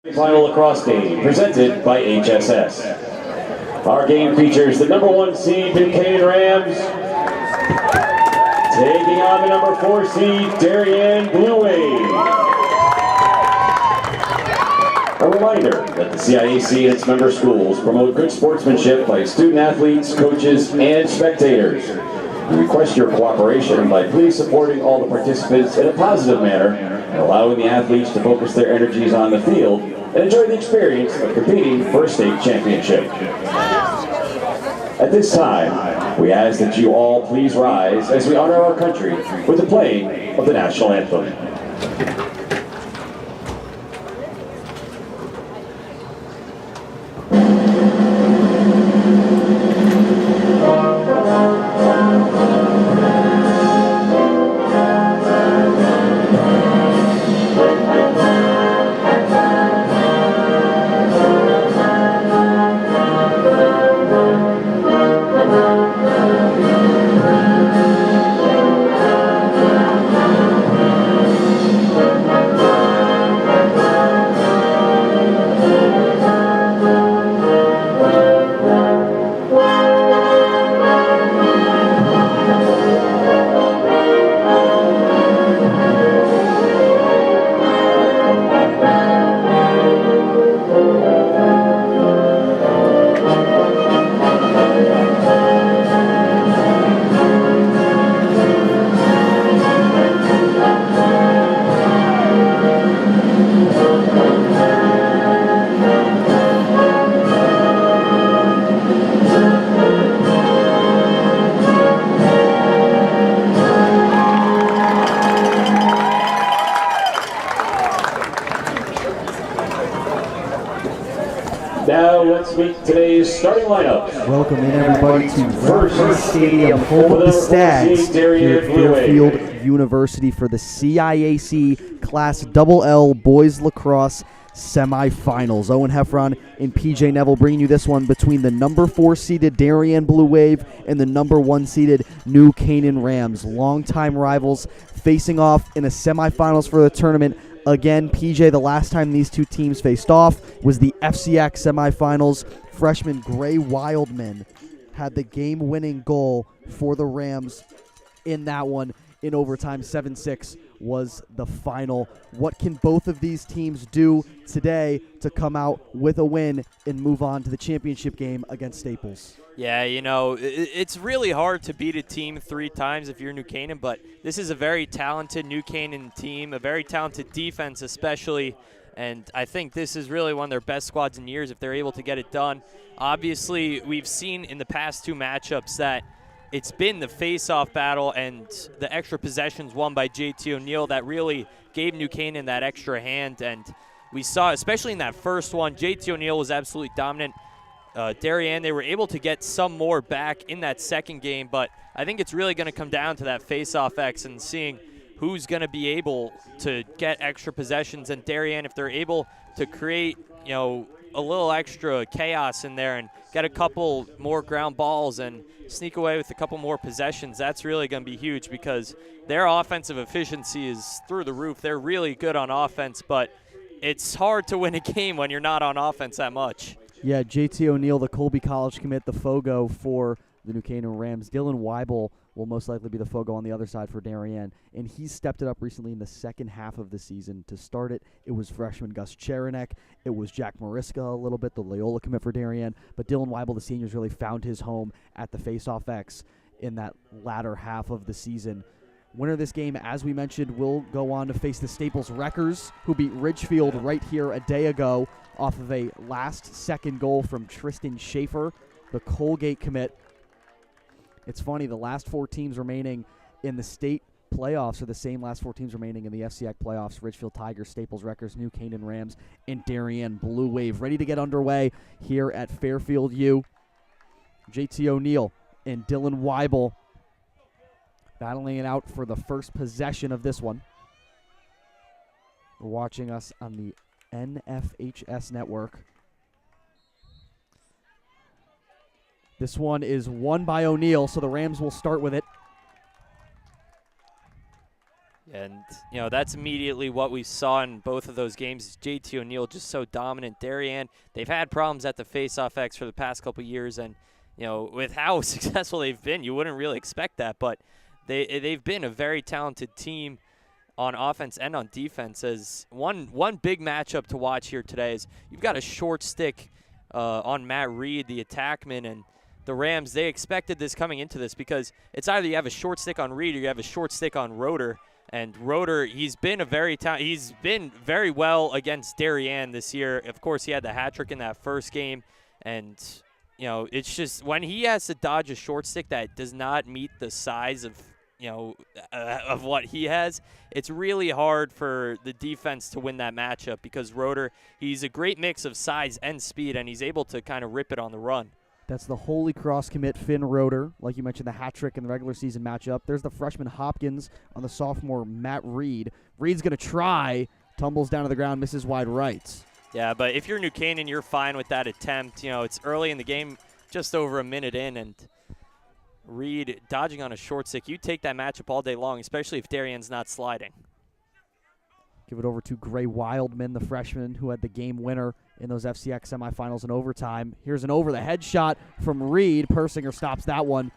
Final lacrosse game presented by HSS. Our game features the number 1 seed Canaan Rams taking on the number 4 seed Darien Blue Wave. A reminder that the CIAC and its member schools promote good sportsmanship by student athletes, coaches, and spectators. We request your cooperation by please supporting all the participants in a positive manner and allowing the athletes to focus their energies on the field and enjoy the experience of competing for a state championship. At this time, we ask that you all please rise as we honor our country with the playing of the national anthem. Now let's meet today's starting lineup. Welcome in everybody to First Stadium, home of the Stags, here at Fairfield University for the CIAC Class LL Boys Lacrosse Semifinals. Owen Heffron and PJ Neville bringing you this one between the number 4 seeded Darien Blue Wave and the number 1 seeded New Canaan Rams. Longtime rivals facing off in a semifinals for the tournament. Again, PJ, the last time these two teams faced off was the CIAC semifinals. Freshman Gray Wildman had the game-winning goal for the Rams in that one in overtime. 7-6 was the final. What can both of these teams do today to come out with a win and move on to the championship game against Staples? Yeah, you know, it's really hard to beat a team 3 times if you're New Canaan, but this is a very talented New Canaan team, a very talented defense especially, and I think this is really one of their best squads in years if they're able to get it done. Obviously, we've seen in the past 2 matchups that it's been the face-off battle and the extra possessions won by JT O'Neill that really gave New Canaan that extra hand, and we saw, especially in that first one, JT O'Neill was absolutely dominant. Darien, they were able to get some more back in that second game, but I think it's really going to come down to that face-off X and seeing who's going to be able to get extra possessions. And Darien, if they're able to create, you know, a little extra chaos in there and get a couple more ground balls and sneak away with a couple more possessions, that's really going to be huge because their offensive efficiency is through the roof. They're really good on offense, but it's hard to win a game when you're not on offense that much. Yeah, JT O'Neill, the Colby College commit, the Fogo for the New Canaan Rams. Dylan Weibel will most likely be the Fogo on the other side for Darien, and he's stepped it up recently in the second half of the season. To start it, it was freshman Gus Cherenek. It was Jack Mariska a little bit, the Loyola commit for Darien, but Dylan Weibel, the seniors, really found his home at the face-off X in that latter half of the season. Winner of this game, as we mentioned, will go on to face the Staples Wreckers, who beat Ridgefield right here a day ago off of a last-second goal from Tristan Schaefer, the Colgate commit. It's funny, the last 4 teams remaining in the state playoffs are the same last 4 teams remaining in the CIAC playoffs: Ridgefield Tigers, Staples Wreckers, New Canaan Rams, and Darien Blue Wave. Ready to get underway here at Fairfield U. JT O'Neill and Dylan Weibel battling it out for the first possession of this one. We're watching us on the NFHS network. This one is won by O'Neill, so the Rams will start with it. And, that's immediately what we saw in both of those games. JT O'Neal just so dominant. Darien, they've had problems at the faceoff X for the past couple years, and, with how successful they've been, you wouldn't really expect that. But they've been a very talented team on offense and on defense. As one big matchup to watch here today is you've got a short stick on Matt Reed, the attackman, and the Rams, they expected this coming into this because it's either you have a short stick on Reed or you have a short stick on Roeder. And Roeder, he's been very well against Darien this year. Of course, he had the hat trick in that first game, and it's just when he has to dodge a short stick that does not meet the size of of what he has, it's really hard for the defense to win that matchup because Roeder, he's a great mix of size and speed, and he's able to kind of rip it on the run. That's the Holy Cross commit Finn Roeder, like you mentioned, the hat trick in the regular season matchup. There's the freshman Hopkins on the sophomore Matt Reed. Reed's going to try, tumbles down to the ground, misses wide right. Yeah, but if you're New Canaan, you're fine with that attempt. It's early in the game, just over a minute in, and Reed dodging on a short stick. You take that matchup all day long, especially if Darien's not sliding. Give it over to Gray Wildman, the freshman who had the game winner in those FCX semifinals in overtime. Here's an over-the-head shot from Reed. Persinger stops that one.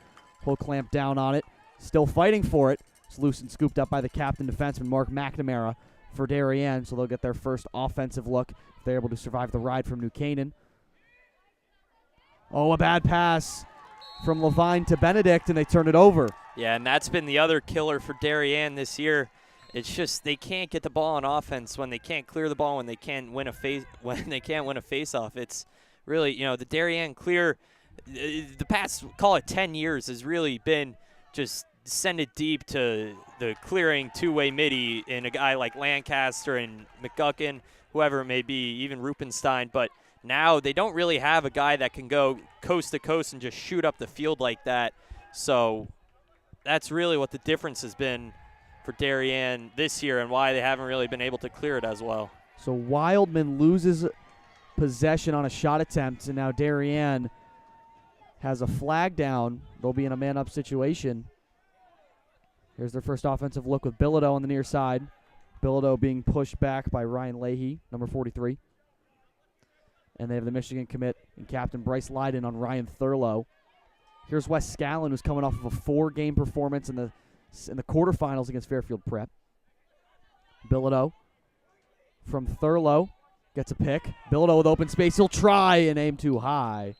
He'll clamp down on it. Still fighting for it. It's loose and scooped up by the captain defenseman, Mark McNamara, for Darien, so they'll get their first offensive look if they're able to survive the ride from New Canaan. Oh, a bad pass from Levine to Benedict, and they turn it over. Yeah, and that's been the other killer for Darien this year. It's just they can't get the ball on offense when they can't clear the ball, when they can't win a face-off. It's really, the Darien clear the past, call it 10 years, has really been just send it deep to the clearing two-way midi in a guy like Lancaster and McGuckin, whoever it may be, even Rupenstein. But now they don't really have a guy that can go coast to coast and just shoot up the field like that. So that's really what the difference has been for Darien this year and why they haven't really been able to clear it as well. So Wildman loses possession on a shot attempt, and now Darien has a flag down. They'll be in a man-up situation. Here's their first offensive look with Bilodeau on the near side. Bilodeau being pushed back by Ryan Leahy, number 43. And they have the Michigan commit and captain Bryce Leiden on Ryan Thurlow. Here's Wes Scallon, who's coming off of a 4-game performance in the quarterfinals against Fairfield Prep. Bilodeau from Thurlow gets a pick. Bilodeau with open space. He'll try and aim too high.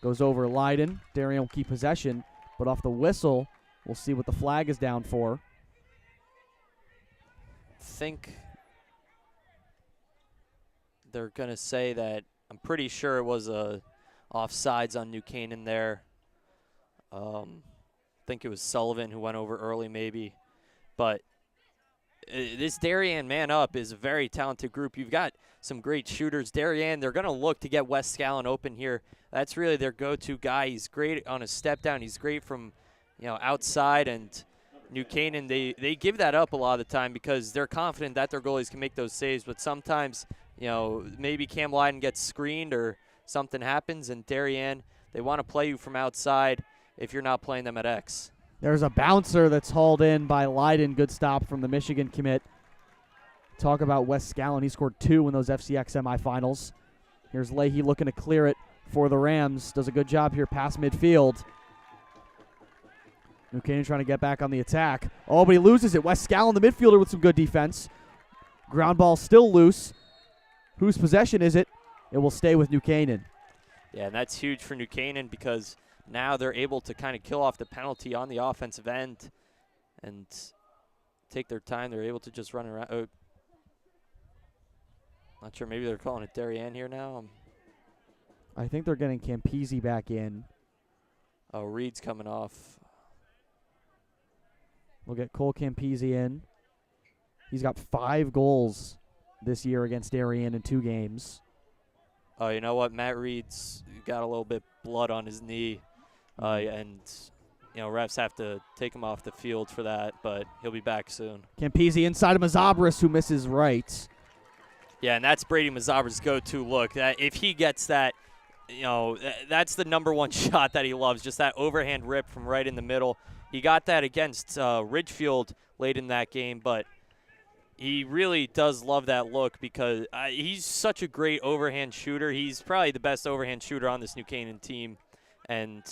Goes over Leiden. Darien will keep possession, but off the whistle, we'll see what the flag is down for. I think they're going to say that I'm pretty sure it was a offsides on New Canaan there. I think it was Sullivan who went over early maybe. But this Darien man up is a very talented group. You've got some great shooters. Darien, they're going to look to get Wes Scallon open here. That's really their go-to guy. He's great on a step down. He's great from outside, and New Canaan, they give that up a lot of the time because they're confident that their goalies can make those saves, but sometimes, maybe Cam Leiden gets screened or something happens, and Darien, they want to play you from outside if you're not playing them at X. There's a bouncer that's hauled in by Leiden. Good stop from the Michigan commit. Talk about Wes Scallon. He scored 2 in those FCX semifinals. Here's Leahy looking to clear it for the Rams. Does a good job here past midfield. New Canaan trying to get back on the attack. Oh, but he loses it. Wes Scallon, the midfielder, with some good defense. Ground ball still loose. Whose possession is it? It will stay with New Canaan. Yeah, and that's huge for New Canaan because now they're able to kind of kill off the penalty on the offensive end and take their time. They're able to just run around. Not sure. Maybe they're calling it Darien here now. I think they're getting Campisi back in. Oh, Reed's coming off. We'll get Cole Campisi in. He's got 5 goals this year against Darien in 2 games. Oh, you know what? Matt Reed's got a little bit blood on his knee. And, refs have to take him off the field for that, but he'll be back soon. Campisi inside of Mazabras, who misses right. Yeah, and that's Brady Mazabras' go-to look. That if he gets that, that's the number one shot that he loves, just that overhand rip from right in the middle. he got that against Ridgefield late in that game, but he really does love that look because he's such a great overhand shooter. He's probably the best overhand shooter on this New Canaan team. And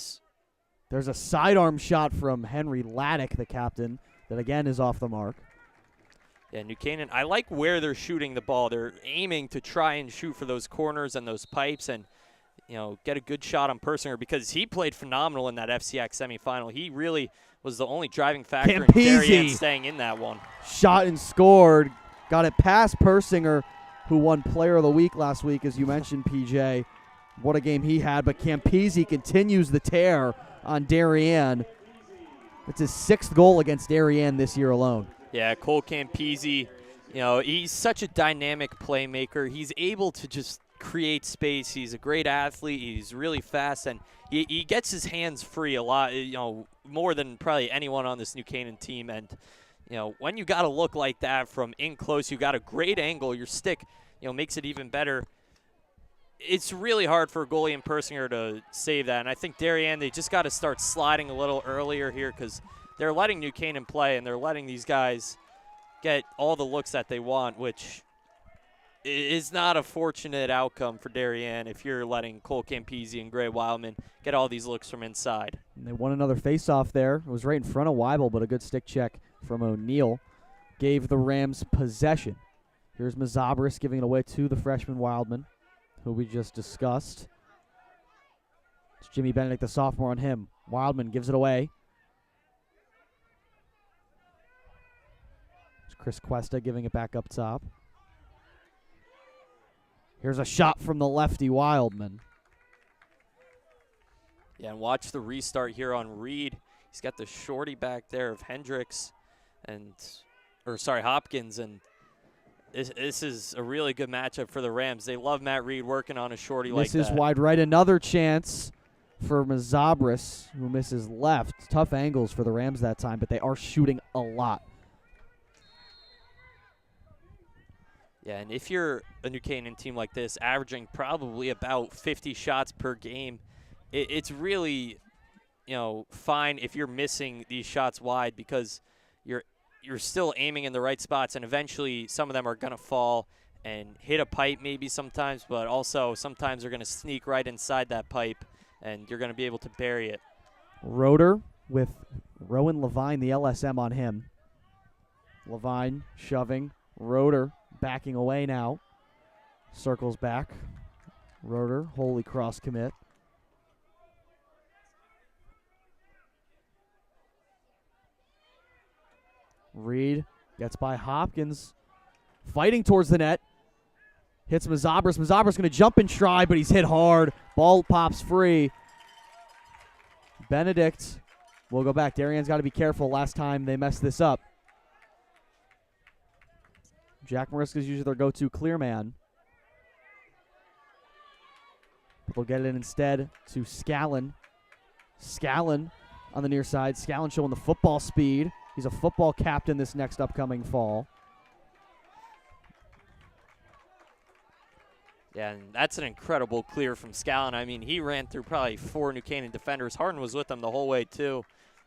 there's a sidearm shot from Henry Laddick, the captain, that again is off the mark. Yeah, New Canaan, I like where they're shooting the ball. They're aiming to try and shoot for those corners and those pipes and, get a good shot on Persinger because he played phenomenal in that FCIAC semifinal. He really was the only driving factor in Darien staying in that one. Shot and scored. Got it past Persinger, who won Player of the Week last week, as you mentioned, PJ. What a game he had. But Campisi continues the tear on Darien. It's his 6th goal against Darien this year alone. Yeah, Cole Campisi, he's such a dynamic playmaker. He's able to just create space. He's a great athlete. He's really fast, and he gets his hands free a lot, more than probably anyone on this New Canaan team. And, when you got to look like that from in close, you got a great angle. Your stick, makes it even better. It's really hard for a goalie in Persinger to save that. And I think Darien, they just got to start sliding a little earlier here because they're letting New Canaan play, and they're letting these guys get all the looks that they want, which is not a fortunate outcome for Darien if you're letting Cole Campisi and Gray Wildman get all these looks from inside. And they won another faceoff there. It was right in front of Weibel, but a good stick check from O'Neill gave the Rams possession. Here's Mazabris giving it away to the freshman Wildman, who we just discussed. It's Jimmy Benedict, the sophomore, on him. Wildman gives it away. It's Chris Cuesta giving it back up top. Here's a shot from the lefty Wildman. Yeah, and watch the restart here on Reed. He's got the shorty back there of Hopkins, and this is a really good matchup for the Rams. They love Matt Reed working on a shorty like that. This is wide right. Another chance for Mazabris, who misses left. Tough angles for the Rams that time, but they are shooting a lot. Yeah, and if you're a New Canaan team like this, averaging probably about 50 shots per game, it's really, fine if you're missing these shots wide because you're still aiming in the right spots, and eventually some of them are going to fall and hit a pipe maybe sometimes, but also sometimes they're going to sneak right inside that pipe, and you're going to be able to bury it. Roeder with Rowan Levine, the LSM, on him. Levine shoving. Roeder backing away now. Circles back. Roeder, Holy Cross commit. Reed gets by Hopkins. Fighting towards the net. Hits Mazabris. Mazabris going to jump and try, but he's hit hard. Ball pops free. Benedict will go back. Darien's got to be careful. Last time they messed this up. Jack Mariska's usually their go-to clear man. But they'll get it instead to Scallon. Scallon on the near side. Scallon showing the football speed. He's a football captain this next upcoming fall. Yeah, and that's an incredible clear from Scallon. I mean, he ran through probably 4 New Canaan defenders. Harden was with them the whole way, too.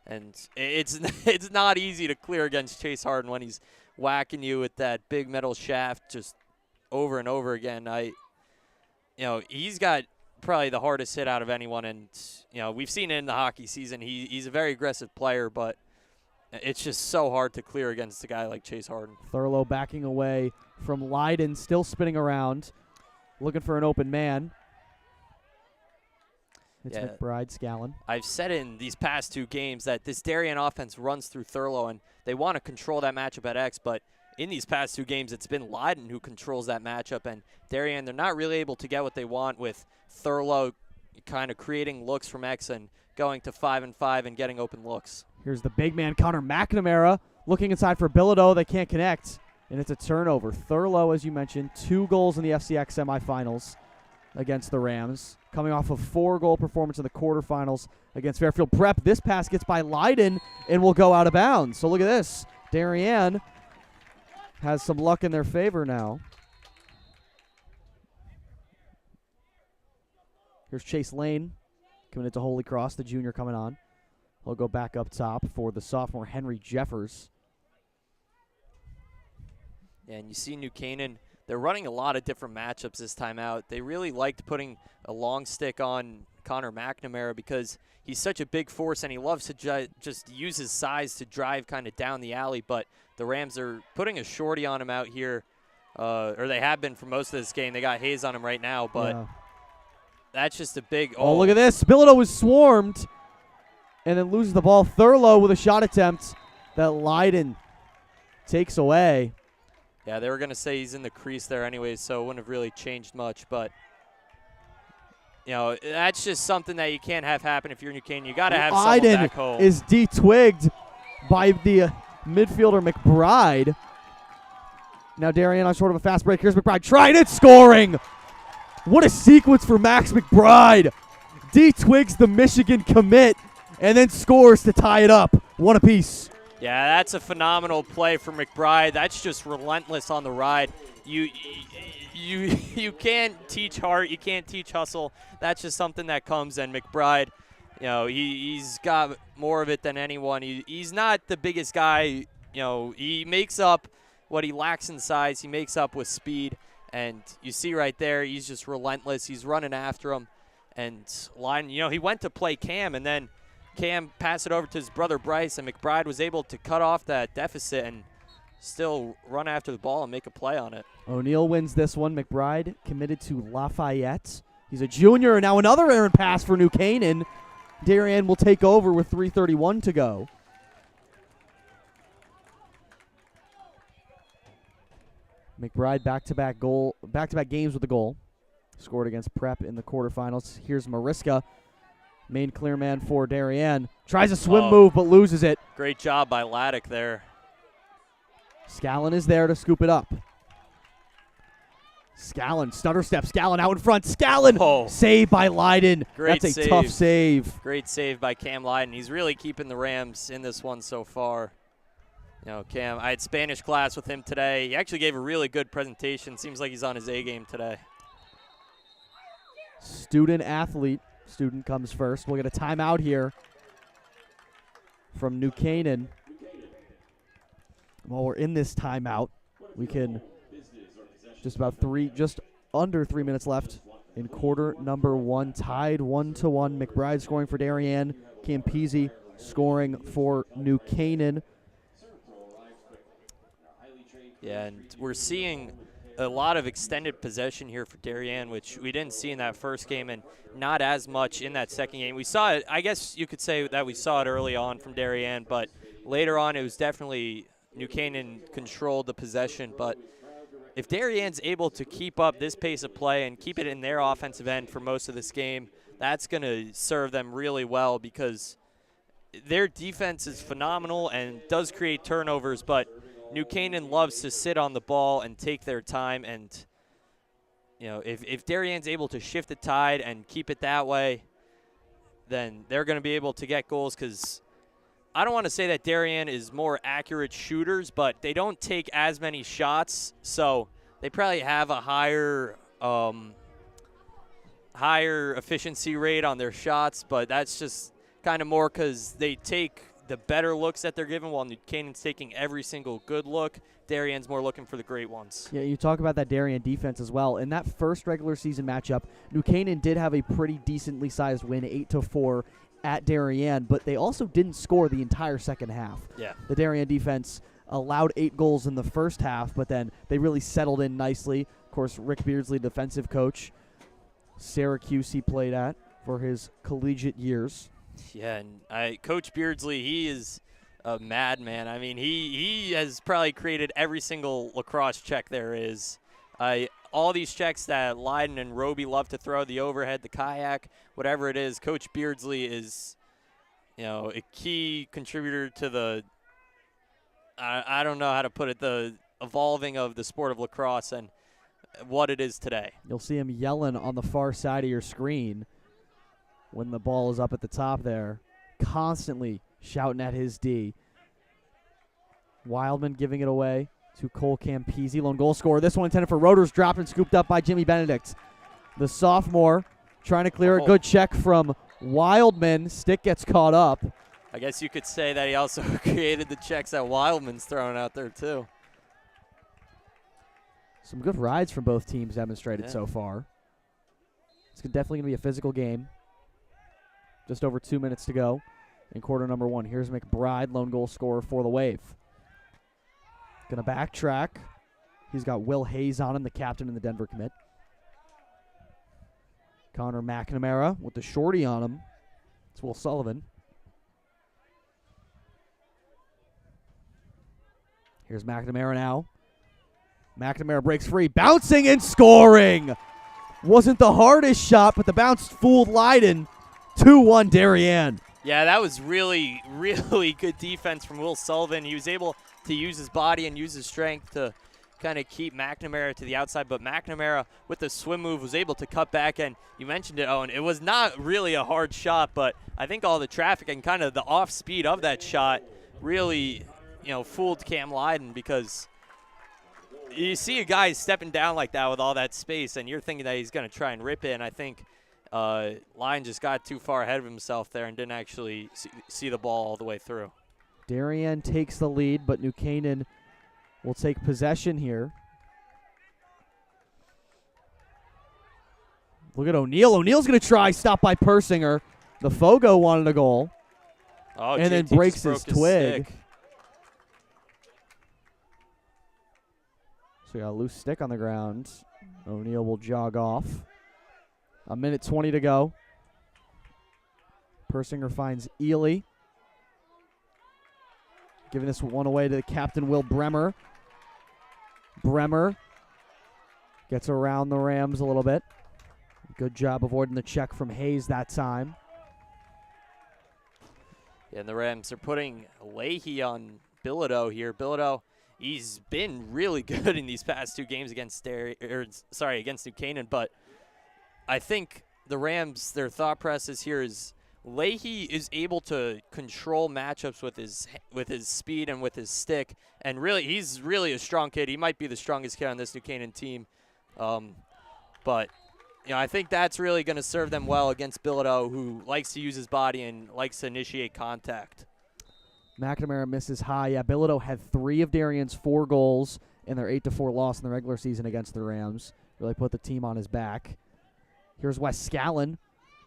And it's not easy to clear against Chase Harden when he's whacking you with that big metal shaft just over and over again. He's got probably the hardest hit out of anyone, and we've seen it in the hockey season. He's a very aggressive player, but it's just so hard to clear against a guy like Chase Harden. Thurlow backing away from Leiden, still spinning around, looking for an open man. It's McBride, Scallon. I've said in these past 2 games that this Darien offense runs through Thurlow, and they want to control that matchup at X, but in these past 2 games, it's been Leiden who controls that matchup, and Darien, they're not really able to get what they want with Thurlow kind of creating looks from X and going to 5-5 and getting open looks. Here's the big man, Connor McNamara, looking inside for Bilodeau. They can't connect, and it's a turnover. Thurlow, as you mentioned, 2 goals in the FCIAC semifinals against the Rams, coming off a 4-goal performance in the quarterfinals against Fairfield Prep. This pass gets by Leiden and will go out of bounds. So look at this. Darien has some luck in their favor now. Here's Chase Lane coming into Holy Cross, the junior coming on. He'll go back up top for the sophomore Henry Jeffers. And you see New Canaan, they're running a lot of different matchups this time out. They really liked putting a long stick on Connor McNamara because he's such a big force and he loves to just use his size to drive kind of down the alley. But the Rams are putting a shorty on him out here, or they have been for most of this game. They got Hayes on him right now, but that's just a big. Oh, look at this. Bilodeau was swarmed and then loses the ball. Thurlow with a shot attempt that Leiden takes away. Yeah, they were going to say he's in the crease there anyways, so it wouldn't have really changed much. But, you know, that's just something that you can't have happen if you're New Canaan. You got to have someone back home. Is de-twigged by the midfielder McBride. Now Darien on sort of a fast break. Here's McBride trying it, scoring. What a sequence for Max McBride. De-twigs the Michigan commit and then scores to tie it up. One apiece. Yeah, that's a phenomenal play for McBride. That's just relentless on the ride. You can't teach heart. You can't teach hustle. That's just something that comes. And McBride, you know, he's got more of it than anyone. He's not the biggest guy. You know, he makes up what he lacks in size. He makes up with speed. And you see right there, he's just relentless. He's running after him. And Leiden, you know, he went to play Cam, and then Cam passed it over to his brother Bryce, and McBride was able to cut off that deficit and still run after the ball and make a play on it. O'Neal wins this one. McBride committed to Lafayette. He's a junior, and now another errant pass for New Canaan. Darien will take over with 3:31 to go. McBride back-to-back games with a goal. Scored against Prep in the quarterfinals. Here's Mariska. Main clear man for Darien. Tries a swim move, but loses it. Great job by Laddick there. Scallon is there to scoop it up. Scallon, stutter step. Scallon out in front. Scallon, saved by Leiden. Great That's a save. tough save. Great save by Cam Leiden. He's really keeping the Rams in this one so far. You know, Cam, I had Spanish class with him today. He actually gave a really good presentation. Seems like he's on his A game today. Student athlete. Student comes first. We'll get a timeout here from New Canaan. While we're in this timeout, we can just under 3 minutes left in quarter number one. Tied 1-1. McBride scoring for Darien. Campisi scoring for New Canaan. Yeah, and we're seeing a lot of extended possession here for Darien, which we didn't see in that first game and not as much in that second game. We saw it, I guess you could say that we saw it early on from Darien, but later on it was definitely New Canaan controlled the possession. But if Darien's able to keep up this pace of play and keep it in their offensive end for most of this game, that's going to serve them really well because their defense is phenomenal and does create turnovers, but New Canaan loves to sit on the ball and take their time, and you know, if Darien's able to shift the tide and keep it that way, then they're going to be able to get goals because I don't want to say that Darien is more accurate shooters, but they don't take as many shots, so they probably have a higher efficiency rate on their shots, but that's just kind of more because they take the better looks that they're given while New Canaan's taking every single good look. Darien's more looking for the great ones. Yeah, you talk about that Darien defense as well. In that first regular season matchup, New Canaan did have a pretty decently sized win, 8-4 at Darien, but they also didn't score the entire second half. Yeah. The Darien defense allowed 8 goals in the first half, but then they really settled in nicely. Of course, Rick Beardsley, defensive coach, Syracuse he played at for his collegiate years. Yeah, and Coach Beardsley, he is a madman. I mean, he has probably created every single lacrosse check there is. All these checks that Leiden and Roby love to throw, the overhead, the CIAC, whatever it is, Coach Beardsley is, you know, a key contributor to the, I don't know how to put it, the evolving of the sport of lacrosse and what it is today. You'll see him yelling on the far side of your screen when the ball is up at the top there, constantly shouting at his D. Wildman giving it away to Cole Campisi, lone goal scorer. This one intended for Rotors, dropped and scooped up by Jimmy Benedict. The sophomore trying to clear a good check from Wildman. Stick gets caught up. I guess you could say that he also created the checks that Wildman's throwing out there too. Some good rides from both teams demonstrated so far. It's definitely going to be a physical game. Just over 2 minutes to go in quarter number 1. Here's McBride, lone goal scorer for the Wave. Going to backtrack. He's got Will Hayes on him, the captain and the Denver commit. Connor McNamara with the shorty on him. It's Will Sullivan. Here's McNamara now. McNamara breaks free, bouncing and scoring. Wasn't the hardest shot, but the bounce fooled Leiden. 2-1 Darien. Yeah, that was really, really good defense from Will Sullivan. He was able to use his body and use his strength to kind of keep McNamara to the outside, but McNamara with the swim move was able to cut back, and you mentioned it, Owen. It was not really a hard shot, but I think all the traffic and kind of the off speed of that shot really, fooled Cam Leiden, because you see a guy stepping down like that with all that space, and you're thinking that he's going to try and rip it, and I think Leiden just got too far ahead of himself there and didn't actually see the ball all the way through. Darien takes the lead, but New Canaan will take possession here. Look at O'Neal. O'Neal's going to try, stop by Persinger. The Fogo wanted a goal. Oh, and then breaks his twig. So we got a loose stick on the ground. O'Neal will jog off. 1:20 to go. Persinger finds Ely. Giving this one away to the captain, Will Bremer. Bremer gets around the Rams a little bit. Good job avoiding the check from Hayes that time. Yeah, and the Rams are putting Leahy on Bilodeau here. Bilodeau, he's been really good in these past 2 games against New Canaan, but I think the Rams, their thought process here is Leahy is able to control matchups with his speed and with his stick, and really he's really a strong kid. He might be the strongest kid on this New Canaan team, but I think that's really going to serve them well against Bilodeau, who likes to use his body and likes to initiate contact. McNamara misses high. Yeah, Bilodeau had 3 of Darien's 4 goals in their 8-4 loss in the regular season against the Rams. Really put the team on his back. Here's Wes Scallon.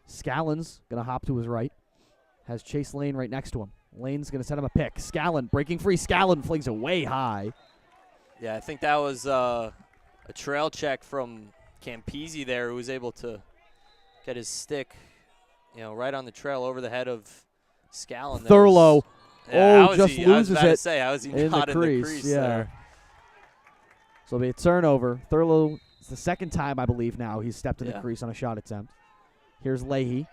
Scallon's going to hop to his right. Has Chase Lane right next to him. Lane's going to send him a pick. Scallon breaking free. Scallon flings it way high. Yeah, I think that was a trail check from Campisi there, who was able to get his stick, right on the trail over the head of Scallon. Thurlow. Yeah, just loses it. How is he in not the in the crease? crease Yeah. there? So it'll be a turnover. Thurlow, it's the second time, I believe, now he's stepped in the crease on a shot attempt. Here's Leahy.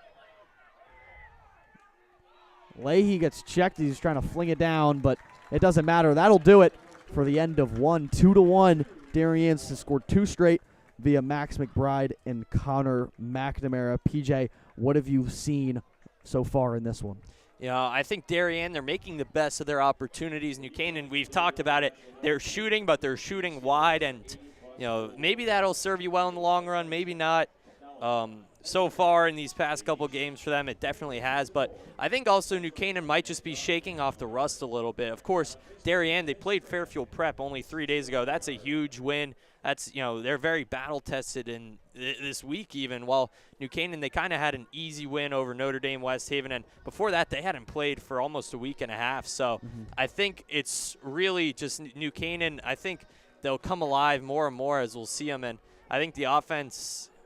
Leahy gets checked. He's trying to fling it down, but it doesn't matter. That'll do it for the end of 1. 2-1. Darien's has scored 2 straight via Max McBride and Connor McNamara. PJ, what have you seen so far in this one? I think Darien, they're making the best of their opportunities. New Canaan, we've talked about it. They're shooting, but they're shooting wide, and maybe that'll serve you well in the long run, maybe not. So far in these past couple games for them, it definitely has. But I think also New Canaan might just be shaking off the rust a little bit. Of course, Darien, they played Fairfield Prep only 3 days ago. That's a huge win. That's, they're very battle-tested in this week even. While New Canaan, they kind of had an easy win over Notre Dame, West Haven. And before that, they hadn't played for almost a week and a half. So I think it's really just New Canaan. I think they'll come alive more and more as we'll see them. And I think the offense –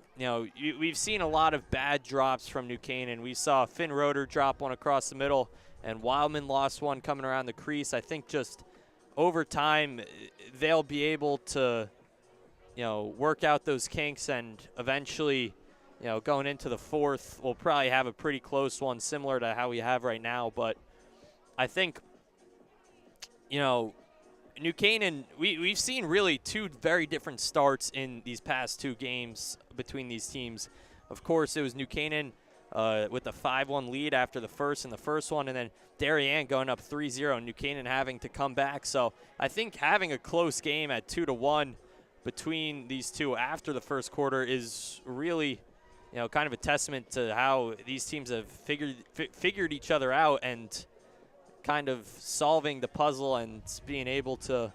we've seen a lot of bad drops from New Canaan. We saw Finn Roeder drop one across the middle, and Wildman lost one coming around the crease. I think just over time they'll be able to, work out those kinks, and eventually, going into the 4th, we'll probably have a pretty close one similar to how we have right now. But I think, New Canaan, we've seen really 2 very different starts in these past 2 games between these teams. Of course, it was New Canaan with the 5-1 lead after the first one, and then Darien going up 3-0, and New Canaan having to come back. So I think having a close game at 2-1 between these 2 after the first quarter is really, kind of a testament to how these teams have figured each other out, and kind of solving the puzzle and being able to,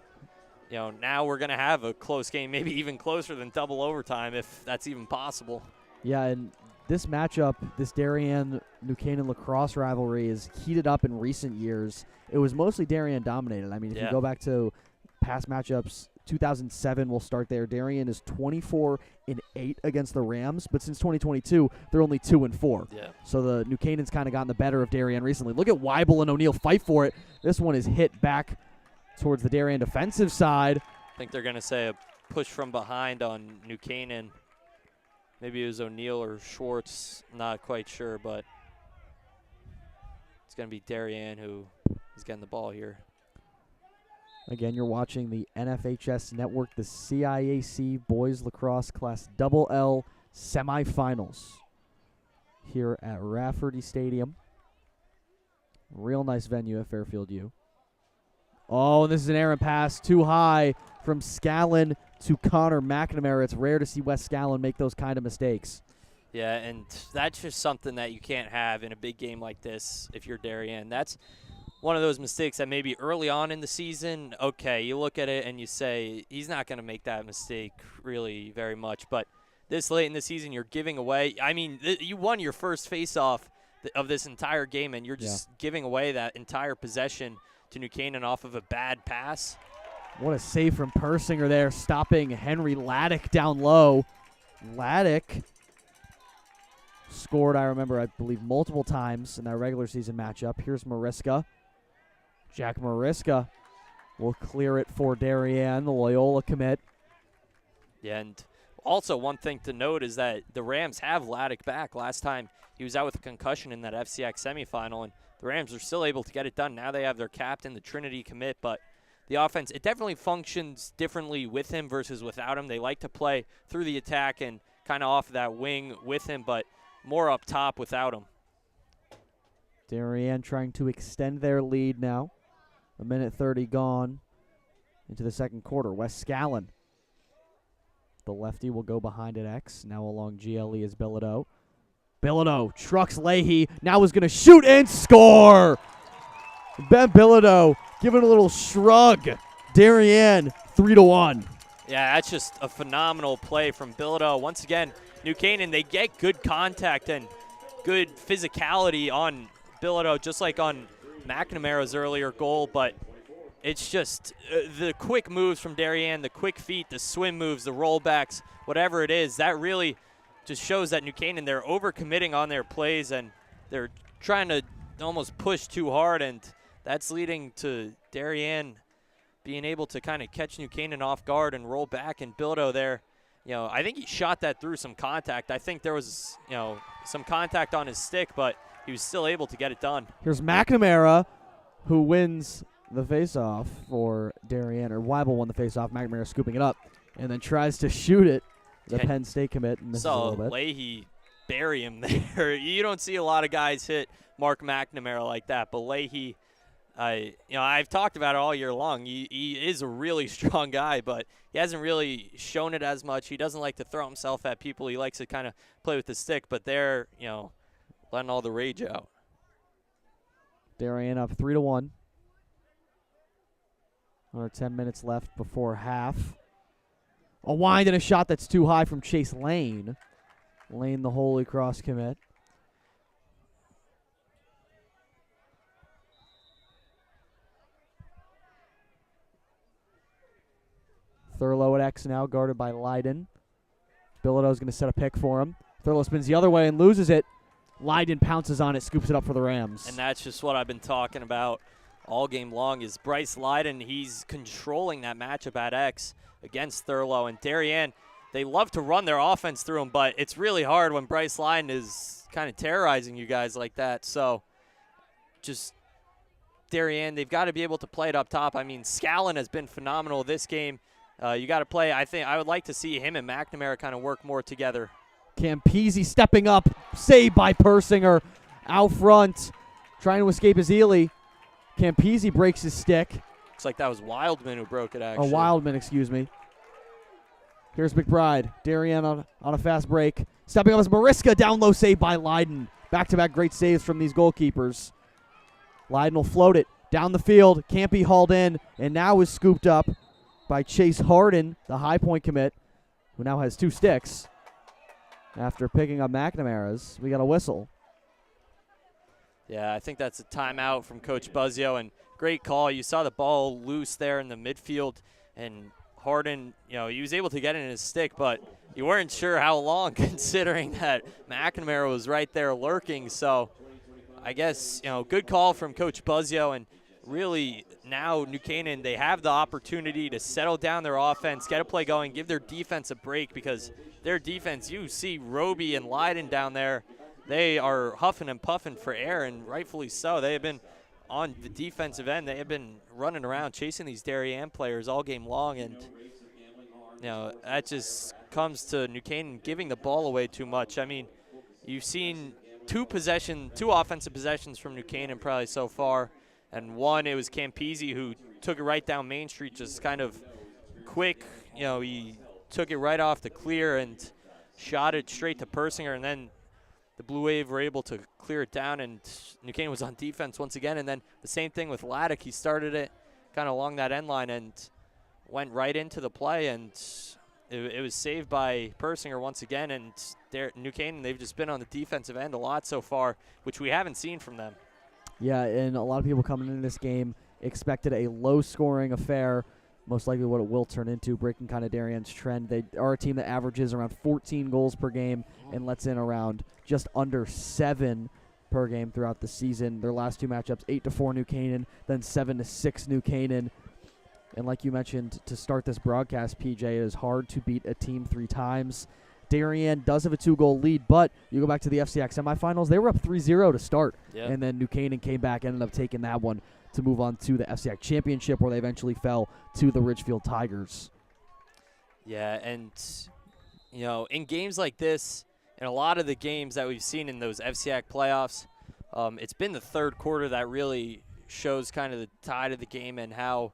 now we're going to have a close game, maybe even closer than double overtime if that's even possible. Yeah, and this matchup, this Darien-New Canaan lacrosse rivalry is heated up in recent years. It was mostly Darien dominated. I mean, if you go back to past matchups, 2007 we'll start there. Darien is 24-8 against the Rams, but since 2022, they're only 2-4. Yeah. So the New Canaan's kind of gotten the better of Darien recently. Look at Weibel and O'Neill fight for it. This one is hit back towards the Darien defensive side. I think they're going to say a push from behind on New Canaan. Maybe it was O'Neill or Schwartz, not quite sure, but it's going to be Darien who is getting the ball here. Again, you're watching the NFHS Network, the CIAC Boys Lacrosse Class L Semifinals here at Rafferty Stadium. Real nice venue at Fairfield U. Oh, and this is an errant pass too high from Scallon to Connor McNamara. It's rare to see Wes Scallon make those kind of mistakes. Yeah, and that's just something that you can't have in a big game like this if you're Darien. That's one of those mistakes that maybe early on in the season, okay, you look at it and you say, he's not going to make that mistake really very much. But this late in the season, you're giving away. I mean, you won your first face-off of this entire game, and you're just giving away that entire possession to New Canaan off of a bad pass. What a save from Persinger there, stopping Henry Laddick down low. Laddick scored, I believe, multiple times in that regular season matchup. Here's Mariska. Jack Mariska will clear it for Darien, the Loyola commit. Yeah, and also one thing to note is that the Rams have Laddick back. Last time he was out with a concussion in that CIAC semifinal, and the Rams are still able to get it done. Now they have their captain, the Trinity commit, but the offense, it definitely functions differently with him versus without him. They like to play through the attack and kind of off that wing with him, but more up top without him. Darien trying to extend their lead now. 1:30 gone into the second quarter. Wes Scallon, the lefty, will go behind at X. Now along GLE is Bilodeau. Bilodeau trucks Leahy. Now is going to shoot and score. Ben Bilodeau giving a little shrug. Darien 3-1. Yeah, that's just a phenomenal play from Bilodeau. Once again, New Canaan, they get good contact and good physicality on Bilodeau, just like on McNamara's earlier goal, but it's just the quick moves from Darien, the quick feet, the swim moves, the rollbacks, whatever it is, that really just shows that New Canaan, they're overcommitting on their plays and they're trying to almost push too hard, and that's leading to Darien being able to kind of catch New Canaan off guard and roll back. And Bilodeau there, I think he shot that through some contact. I think there was, some contact on his stick, but he was still able to get it done. Here's McNamara, who wins the faceoff for Darien, or Weibel won the faceoff. McNamara scooping it up and then tries to shoot it. The Penn State commit misses a little bit. Leahy bury him there. You don't see a lot of guys hit Mark McNamara like that, but Leahy, I've talked about it all year long. He is a really strong guy, but he hasn't really shown it as much. He doesn't like to throw himself at people. He likes to kind of play with the stick, but they're, letting all the rage out. Darien up 3-1. Another 10 minutes left before half. A wind and a shot that's too high from Chase Lane. Lane, the Holy Cross commit. Thurlow at X now, guarded by Leiden. Bilodeau's going to set a pick for him. Thurlow spins the other way and loses it. Leiden pounces on it, scoops it up for the Rams. And that's just what I've been talking about all game long is Bryce Leiden. He's controlling that matchup at X against Thurlow. And Darien, they love to run their offense through him, but it's really hard when Bryce Leiden is kind of terrorizing you guys like that. So just Darien, they've got to be able to play it up top. I mean, Scallon has been phenomenal this game. You got to play. I would like to see him and McNamara kind of work more together. Campese stepping up, saved by Persinger. Out front, trying to escape his Ely. Campese breaks his stick. Looks like that was Wildman who broke it, actually. Oh, Wildman, excuse me. Here's McBride. Darien on a fast break. Stepping up as Mariska, down low, saved by Leiden. Back-to-back great saves from these goalkeepers. Leiden will float it. Down the field, can't be hauled in, and now is scooped up by Chase Harden, the high point commit, who now has 2 sticks. After picking up McNamara's, we got a whistle. Yeah, I think that's a timeout from Coach Buzzio, and great call. You saw the ball loose there in the midfield, and Harden, he was able to get it in his stick, but you weren't sure how long considering that McNamara was right there lurking. So I guess, good call from Coach Buzzio, and really now New Canaan, they have the opportunity to settle down their offense, get a play going, give their defense a break, because their defense, you see Roby and Leiden down there, they are huffing and puffing for air, and rightfully so. They have been on the defensive end. They have been running around chasing these Darien players all game long, and that just comes to New Canaan giving the ball away too much. I mean, you've seen two offensive possessions from New Canaan probably so far, and one, it was Campese who took it right down Main Street, just kind of quick. He took it right off the clear and shot it straight to Persinger, and then the Blue Wave were able to clear it down, and New Canaan was on defense once again. And then the same thing with Laddick. He started it kind of along that end line and went right into the play, and it was saved by Persinger once again. And New Canaan, they've just been on the defensive end a lot so far, which we haven't seen from them. Yeah, and a lot of people coming into this game expected a low-scoring affair, most likely what it will turn into, breaking kind of Darien's trend. They are a team that averages around 14 goals per game and lets in around just under 7 per game throughout the season. Their last 2 matchups, 8-4 New Canaan, then 7-6 New Canaan. And like you mentioned to start this broadcast, PJ, it is hard to beat a team 3 times. Darien does have a 2-goal lead, but you go back to the FCIAC semifinals, they were up 3-0 to start. Yeah. And then New Canaan came back, ended up taking that one to move on to the FCIAC championship, where they eventually fell to the Ridgefield Tigers. Yeah, and, in games like this, and a lot of the games that we've seen in those FCIAC playoffs, it's been the third quarter that really shows kind of the tide of the game and how,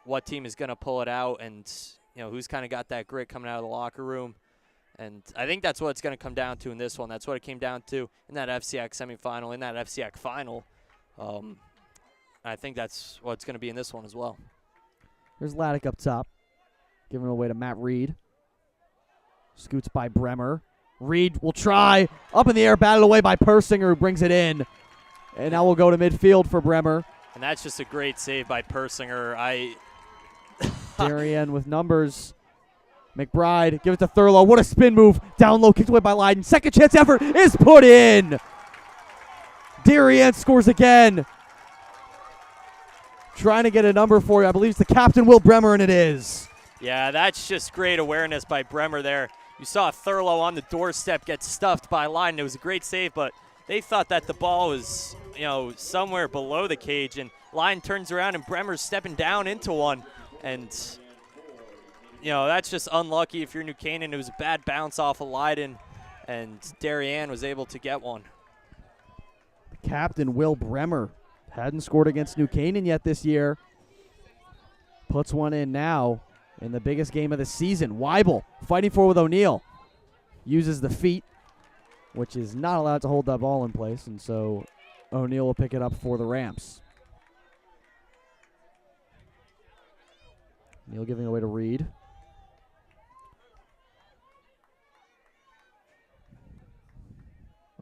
what team is going to pull it out, and, who's kind of got that grit coming out of the locker room. And I think that's what it's going to come down to in this one. That's what it came down to in that FCIAC semifinal, in that FCIAC final. I think that's what it's going to be in this one as well. Here's Laddick up top, giving it away to Matt Reed. Scoots by Bremer. Reed will try. Up in the air, batted away by Persinger, who brings it in. And now we'll go to midfield for Bremer. And that's just a great save by Persinger. Darien with numbers. McBride, give it to Thurlow. What a spin move. Down low, kicked away by Leiden. Second chance effort is put in. Darien scores again. Trying to get a number for you. I believe it's the captain, Will Bremer, and it is. Yeah, that's just great awareness by Bremer there. You saw Thurlow on the doorstep get stuffed by Leiden. It was a great save, but they thought that the ball was, somewhere below the cage, and Leiden turns around and Bremer's stepping down into one. And that's just unlucky if you're New Canaan. It was a bad bounce off of Leiden, and Darien was able to get one. Captain Will Bremer hadn't scored against New Canaan yet this year. Puts one in now in the biggest game of the season. Weibel fighting for with O'Neill. Uses the feet, which is not allowed to hold that ball in place, and so O'Neill will pick it up for the Rams. O'Neill giving away to Reed.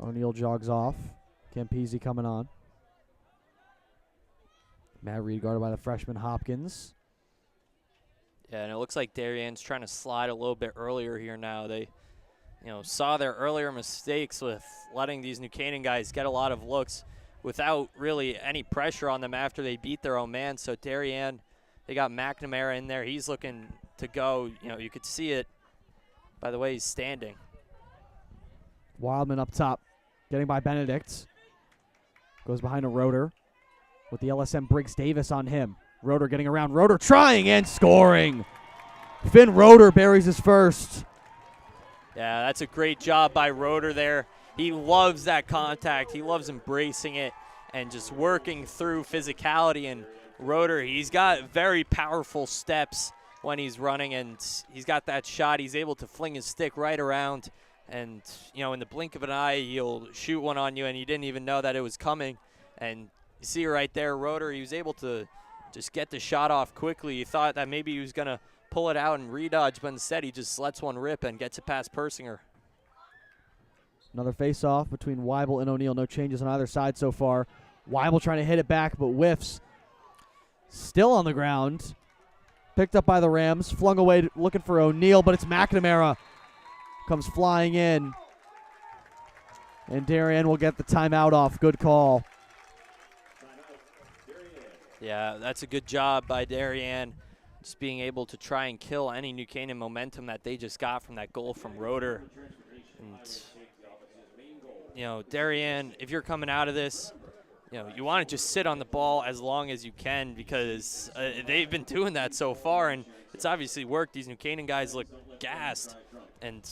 O'Neill jogs off. Campese coming on. Matt Reed guarded by the freshman Hopkins. Yeah, and it looks like Darien's trying to slide a little bit earlier here now. They, saw their earlier mistakes with letting these New Canaan guys get a lot of looks without really any pressure on them after they beat their own man. So Darien, they got McNamara in there. He's looking to go. You could see it by the way he's standing. Wildman up top, getting by Benedict. Goes behind a Roeder with the LSM Briggs Davis on him. Roeder getting around. Roeder trying and scoring. Finn Roeder buries his first. Yeah, that's a great job by Roeder there. He loves that contact. He loves embracing it and just working through physicality. And Roeder, he's got very powerful steps when he's running, and he's got that shot. He's able to fling his stick right around, and, in the blink of an eye, he'll shoot one on you, and you didn't even know that it was coming. And, You see right there, Roeder, he was able to just get the shot off quickly. You thought that maybe he was going to pull it out and redodge, but instead he just lets one rip and gets it past Persinger. Another face-off between Weibel and O'Neal. No changes on either side so far. Weibel trying to hit it back, but whiffs. Still on the ground. Picked up by the Rams. Flung away looking for O'Neal, but it's McNamara. Comes flying in. And Darien will get the timeout off. Good call. Yeah, that's a good job by Darien. Just being able to try and kill any New Canaan momentum that they just got from that goal from Roeder. And, you know, Darien, if you're coming out of this, you know, you want to just sit on the ball as long as you can because they've been doing that so far, and it's obviously worked. These New Canaan guys look gassed. And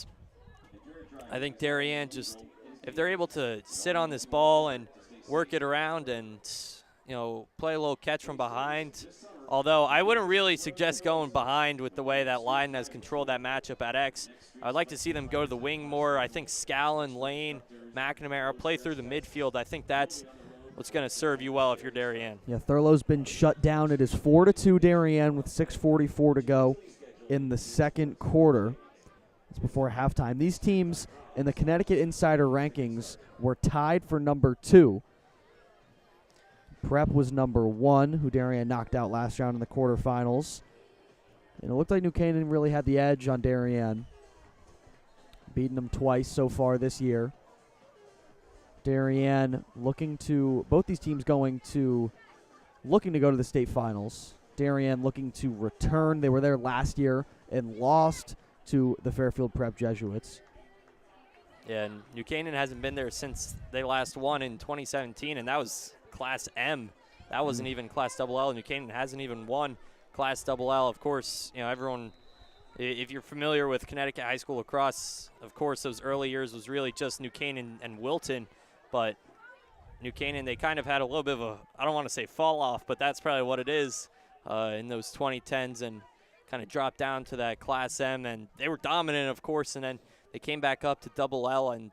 I think Darien just, if they're able to sit on this ball and work it around and, you know, play a little catch from behind. Although I wouldn't really suggest going behind with the way that Leiden has controlled that matchup at X. I'd like to see them go to the wing more. I think Scallon, Lane, McNamara play through the midfield. I think that's what's going to serve you well if you're Darien. Yeah, Thurlow's been shut down. It is 4-2 Darien with 6:44 to go in the second quarter. It's before halftime. These teams in the Connecticut Insider rankings were tied for number 2. Prep was number 1, who Darien knocked out last round in the quarterfinals. And it looked like New Canaan really had the edge on Darien, beating them twice so far this year. Darien looking to, both these teams looking to go to the state finals. Darien looking to return. They were there last year and lost to the Fairfield Prep Jesuits. Yeah, and New Canaan hasn't been there since they last won in 2017, and that was Class M. That wasn't even Class LL. New Canaan hasn't even won Class LL. Of course, you know, everyone, if you're familiar with Connecticut high school lacrosse, of course, those early years was really just New Canaan and Wilton. But New Canaan, they kind of had a little bit of a, I don't want to say fall off, but that's probably what it is in those 2010s, and kind of dropped down to that Class M. And they were dominant, of course, and then they came back up to LL. And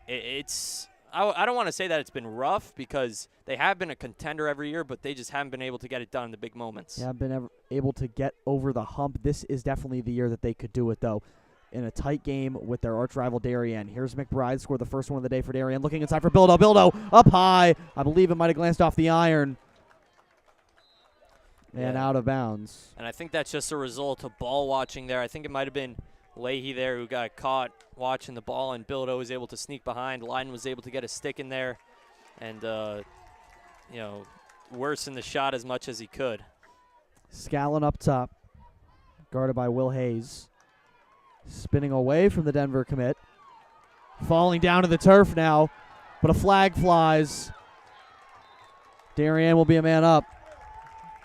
it's, I don't want to say that it's been rough because they have been a contender every year, but they just haven't been able to get it done in the big moments. Yeah, been able to get over the hump. This is definitely the year that they could do it, though, in a tight game with their arch rival Darien. Here's McBride, scored the first one of the day for Darien. Looking inside for Bildo. Bildo up high. I believe it might have glanced off the iron. And out of bounds. And I think that's just a result of ball watching there. I think it might have been Leahy there who got caught watching the ball, and Bildo was able to sneak behind. Leiden was able to get a stick in there and, you know, worsen the shot as much as he could. Scallon up top, guarded by Will Hayes. Spinning away from the Denver commit. Falling down to the turf now, but a flag flies. Darien will be a man up.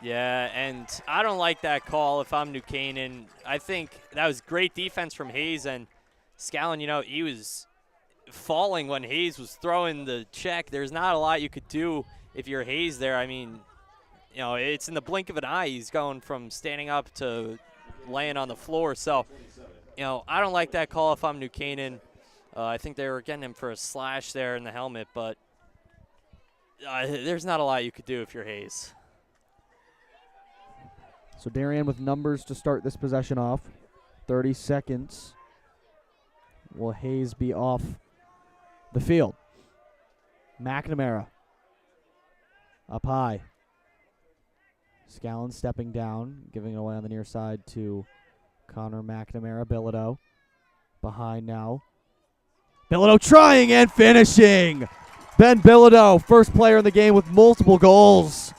Yeah, and I don't like that call if I'm New Canaan. I think that was great defense from Hayes, and Scallon, you know, he was falling when Hayes was throwing the check. There's not a lot you could do if you're Hayes there. I mean, you know, it's in the blink of an eye. He's going from standing up to laying on the floor. So, you know, I don't like that call if I'm New Canaan. I think they were getting him for a slash there in the helmet, but there's not a lot you could do if you're Hayes. So Darien with numbers to start this possession off. 30 seconds. Will Hayes be off the field? McNamara up high. Scallon stepping down, giving it away on the near side to Connor McNamara. Bilodeau behind now. Bilodeau trying and finishing. Ben Bilodeau, first player in the game with multiple goals.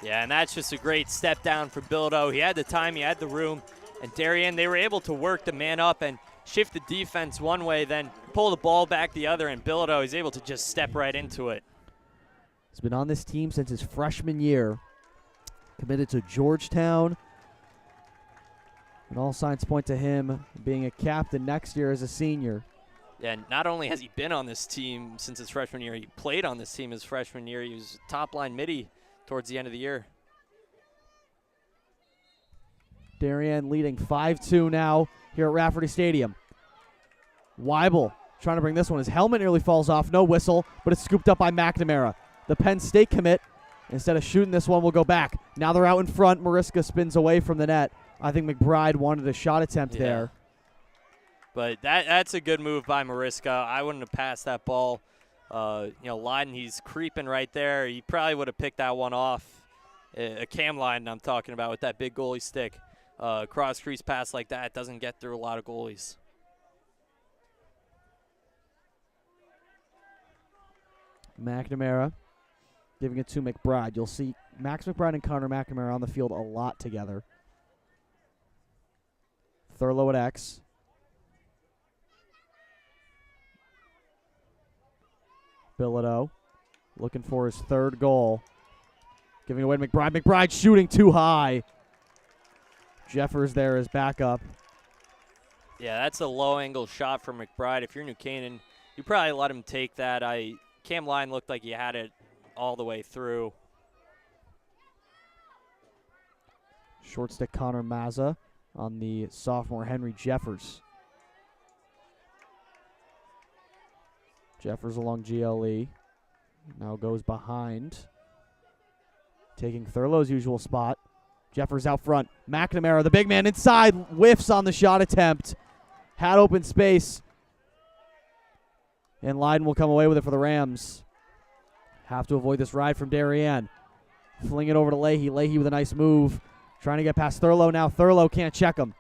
Yeah, and that's just a great step down for Bilodeau. He had the time, he had the room, and Darien, they were able to work the man up and shift the defense one way, then pull the ball back the other, and Bilodeau is able to just step right into it. He's been on this team since his freshman year. Committed to Georgetown. And all signs point to him being a captain next year as a senior. Yeah, and not only has he been on this team since his freshman year, he played on this team his freshman year. He was top-line midi towards the end of the year. Darien leading 5-2 now here at Rafferty Stadium. Weibel trying to bring this one. His helmet nearly falls off. No whistle, but it's scooped up by McNamara. the Penn State commit. Instead of shooting this one, will go back. Now they're out in front. Mariska spins away from the net. I think McBride wanted a shot attempt there. But that's a good move by Mariska. I wouldn't have passed that ball. Lydon, he's creeping right there. He probably would have picked that one off. A Cam Lydon I'm talking about with that big goalie stick. Cross crease pass like that doesn't get through a lot of goalies. McNamara giving it to McBride. You'll see Max McBride and Connor McNamara on the field a lot together. Thurlow at X. Bilodeau looking for his third goal. Giving away to McBride. McBride shooting too high. Jeffers there as backup. Yeah, that's a low-angle shot from McBride. If you're New Canaan, you probably let him take that. Cam Lydon looked like he had it all the way through. Short stick Connor Mazza on the sophomore Henry Jeffers. Jeffers along GLE. Now goes behind. Taking Thurlow's usual spot. Jeffers out front. McNamara, the big man inside, whiffs on the shot attempt. Had open space. And Lydon will come away with it for the Rams. Have to avoid this ride from Darien. Fling it over to Leahy. Leahy with a nice move. Trying to get past Thurlow now. Thurlow can't check him.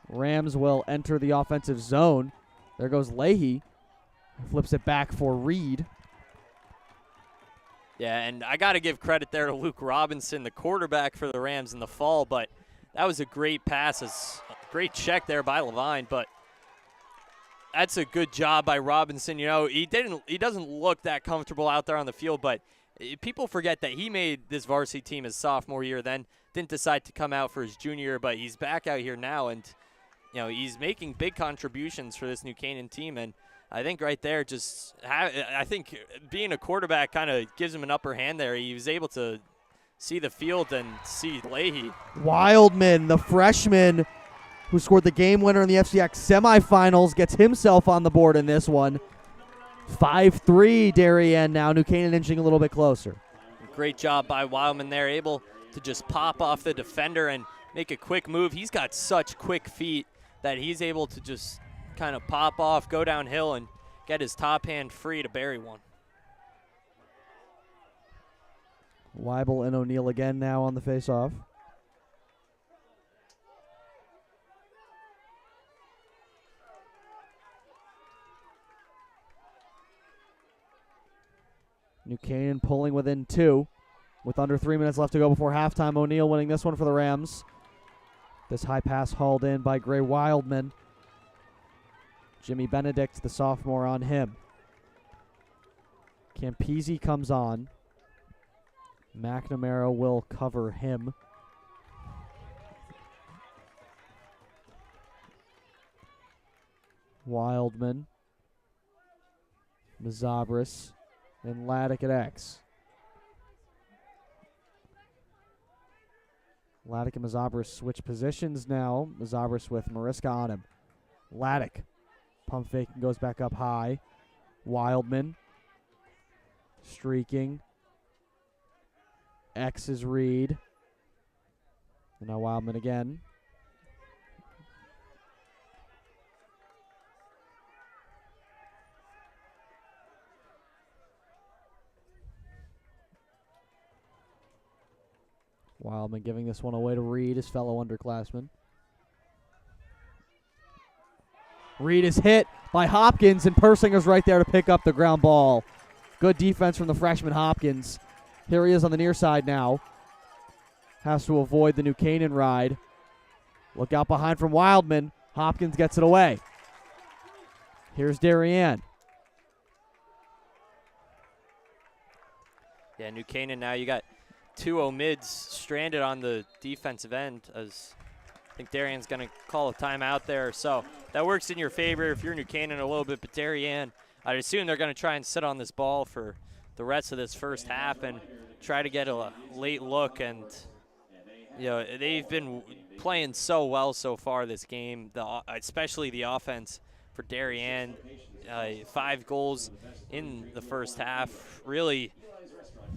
Rams will enter the offensive zone. There goes Leahy. Flips it back for Reed. Yeah, and I got to give credit there to Luke Robinson, the quarterback for the Rams in the fall, but that was a great pass. A great check there by Levine, but that's a good job by Robinson. He doesn't look that comfortable out there on the field, but people forget that he made this varsity team his sophomore year, then didn't decide to come out for his junior year, but he's back out here now, and he's making big contributions for this New Canaan team, and I think right there I think being a quarterback kind of gives him an upper hand there. He was able to see the field and see Leahy. Wildman, the freshman who scored the game winner in the FCIAC semifinals, gets himself on the board in this one. 5-3 Darien now. New Canaan inching a little bit closer. Great job by Wildman there, able to just pop off the defender and make a quick move. He's got such quick feet that he's able to just kind of pop off, go downhill, and get his top hand free to bury one. Weibel and O'Neill again now on the faceoff. New Canaan pulling within 2 with under 3 minutes left to go before halftime. O'Neill winning this one for the Rams. This high pass hauled in by Gray Wildman. Jimmy Benedict, the sophomore, on him. Campisi comes on. McNamara will cover him. Wildman. Mazabris. And Laddick at X. Laddick and Mazabris switch positions now. Mazabris with Mariska on him. Laddick. Pump fake and goes back up high. Wildman. Streaking. X is Reed. And now Wildman again. Wildman giving this one away to Reed, his fellow underclassman. Reed is hit by Hopkins, and Persinger's right there to pick up the ground ball. Good defense from the freshman Hopkins. Here he is on the near side now. Has to avoid the New Canaan ride. Look out behind from Wildman. Hopkins gets it away. Here's Darien. Yeah, New Canaan now. You got 2 mids stranded on the defensive end, as I think Darien's going to call a timeout there. So that works in your favor if you're New Canaan a little bit, but Darien, I'd assume they're going to try and sit on this ball for the rest of this first half and try to get a late look. And they've been playing so well so far this game, especially the offense for Darien. 5 goals in the first half. Really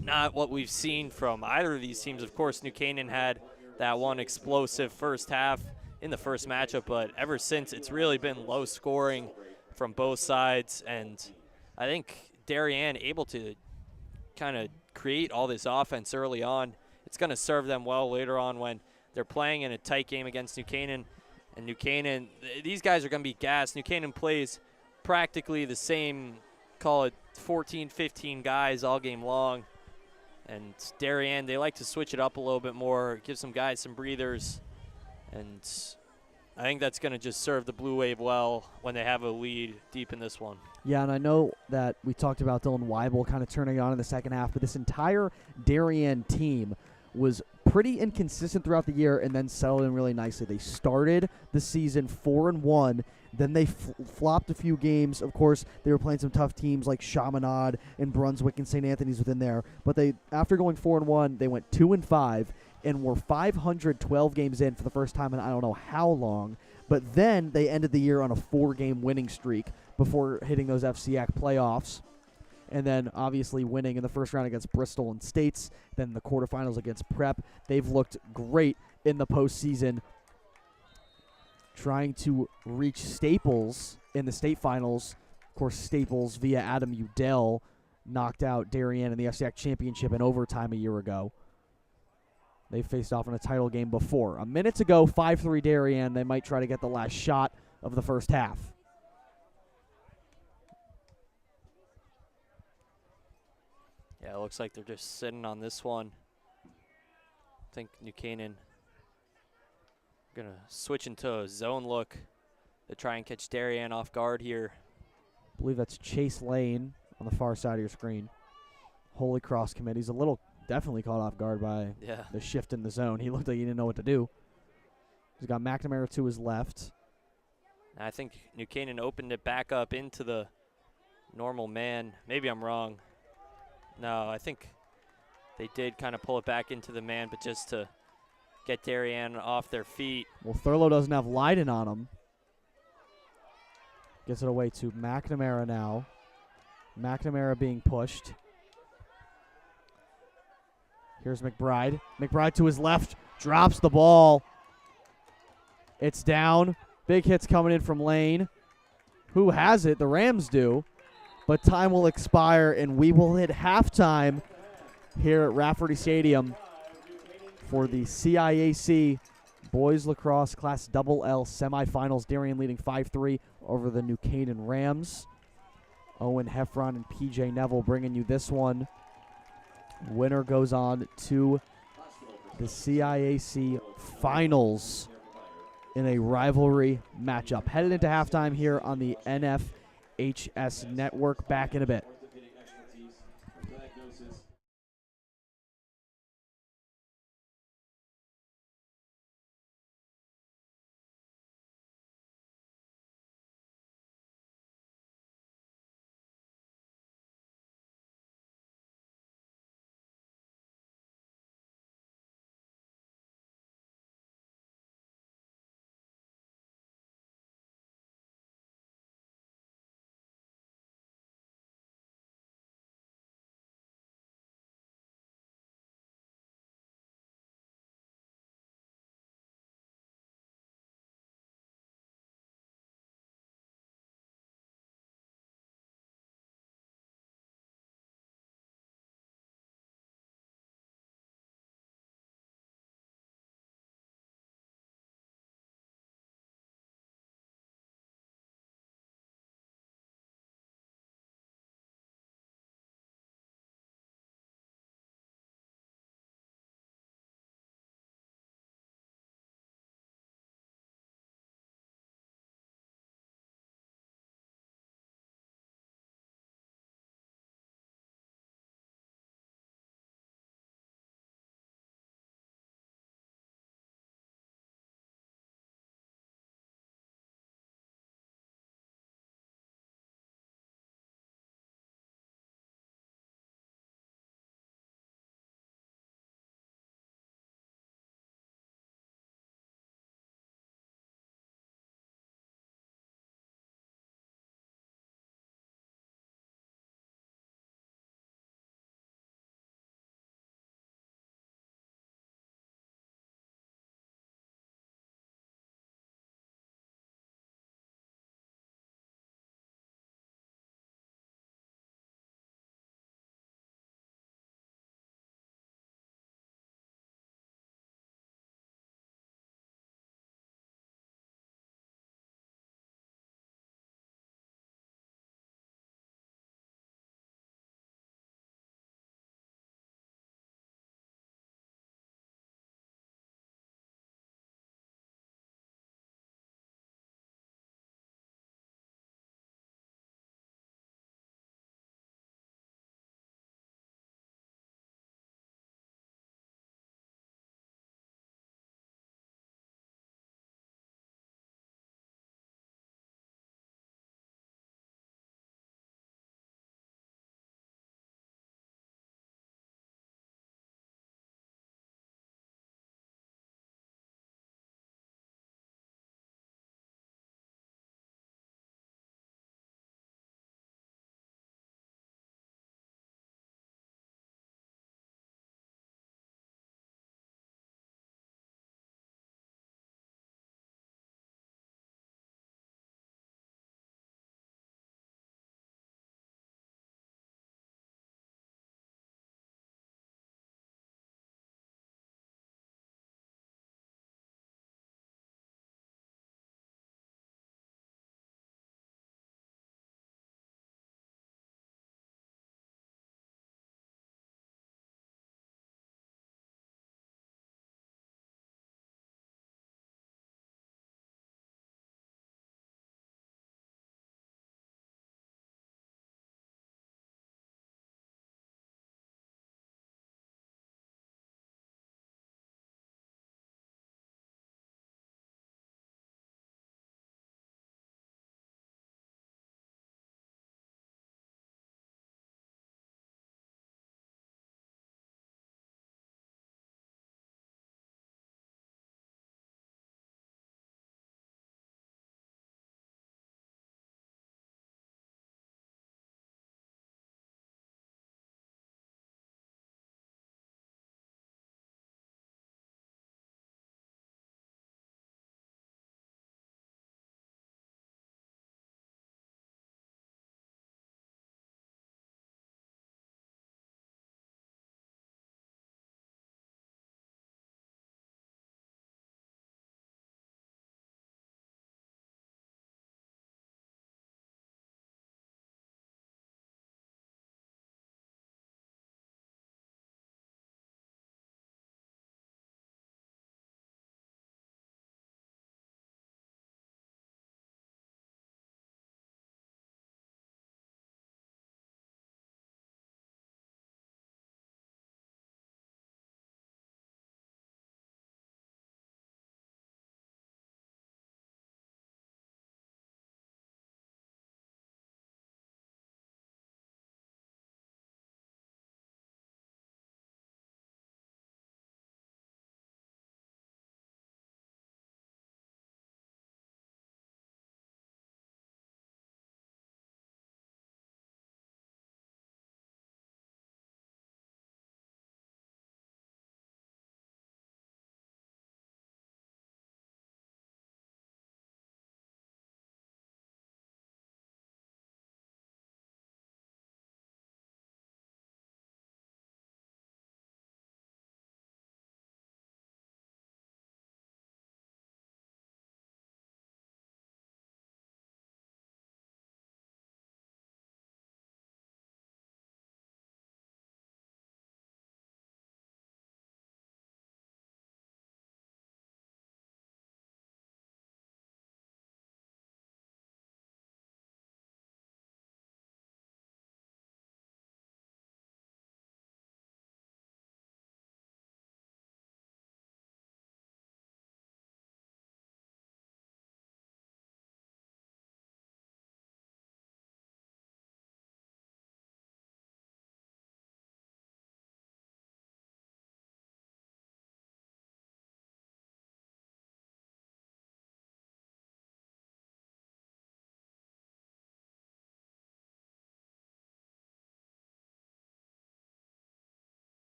not what we've seen from either of these teams. Of course, New Canaan had that one explosive first half in the first matchup, but ever since it's really been low scoring from both sides, and I think Darien able to kind of create all this offense early on. It's going to serve them well later on when they're playing in a tight game against New Canaan. And New Canaan, these guys are going to be gassed. New Canaan plays practically the same, call it 14, 15 guys all game long. And Darien, they like to switch it up a little bit more, give some guys some breathers. And I think that's going to just serve the Blue Wave well when they have a lead deep in this one. Yeah, and I know that we talked about Dylan Weibel kind of turning on in the second half, but this entire Darien team was pretty inconsistent throughout the year and then settled in really nicely. They started the season 4-1, then they flopped a few games. Of course, they were playing some tough teams like Chaminade and Brunswick and St. Anthony's within there, but they, after going 4-1, they went 2-5 and were 512 games in for the first time in I don't know how long. But then they ended the year on a 4-game winning streak before hitting those CIAC playoffs. And then obviously winning in the first round against Bristol and States, then the quarterfinals against Prep. They've looked great in the postseason, trying to reach Staples in the state finals. Of course, Staples via Adam Udell knocked out Darien in the CIAC championship in overtime a year ago. They faced off in a title game before. A minute to go, 5-3 Darien. They might try to get the last shot of the first half. Yeah, it looks like they're just sitting on this one. I think New Canaan going to switch into a zone look to try and catch Darien off guard here. I believe that's Chase Lane on the far side of your screen. Holy Cross committee's a little definitely caught off guard by the shift in the zone. He looked like he didn't know what to do. He's got McNamara to his left. I think New Canaan opened it back up into the normal man. Maybe I'm wrong. No, I think they did kind of pull it back into the man, but just to get Darien off their feet. Well, Thurlow doesn't have Leiden on him. Gets it away to McNamara now. McNamara being pushed. Here's McBride. McBride to his left. Drops the ball. It's down. Big hits coming in from Lane. Who has it? The Rams do. But time will expire, and we will hit halftime here at Rafferty Stadium for the CIAC Boys Lacrosse Class L semifinals. Darien leading 5-3 over the New Canaan Rams. Owen Heffron and PJ Neville bringing you this one. Winner goes on to the CIAC finals in a rivalry matchup. Headed into halftime here on the NFHS Network. Back in a bit.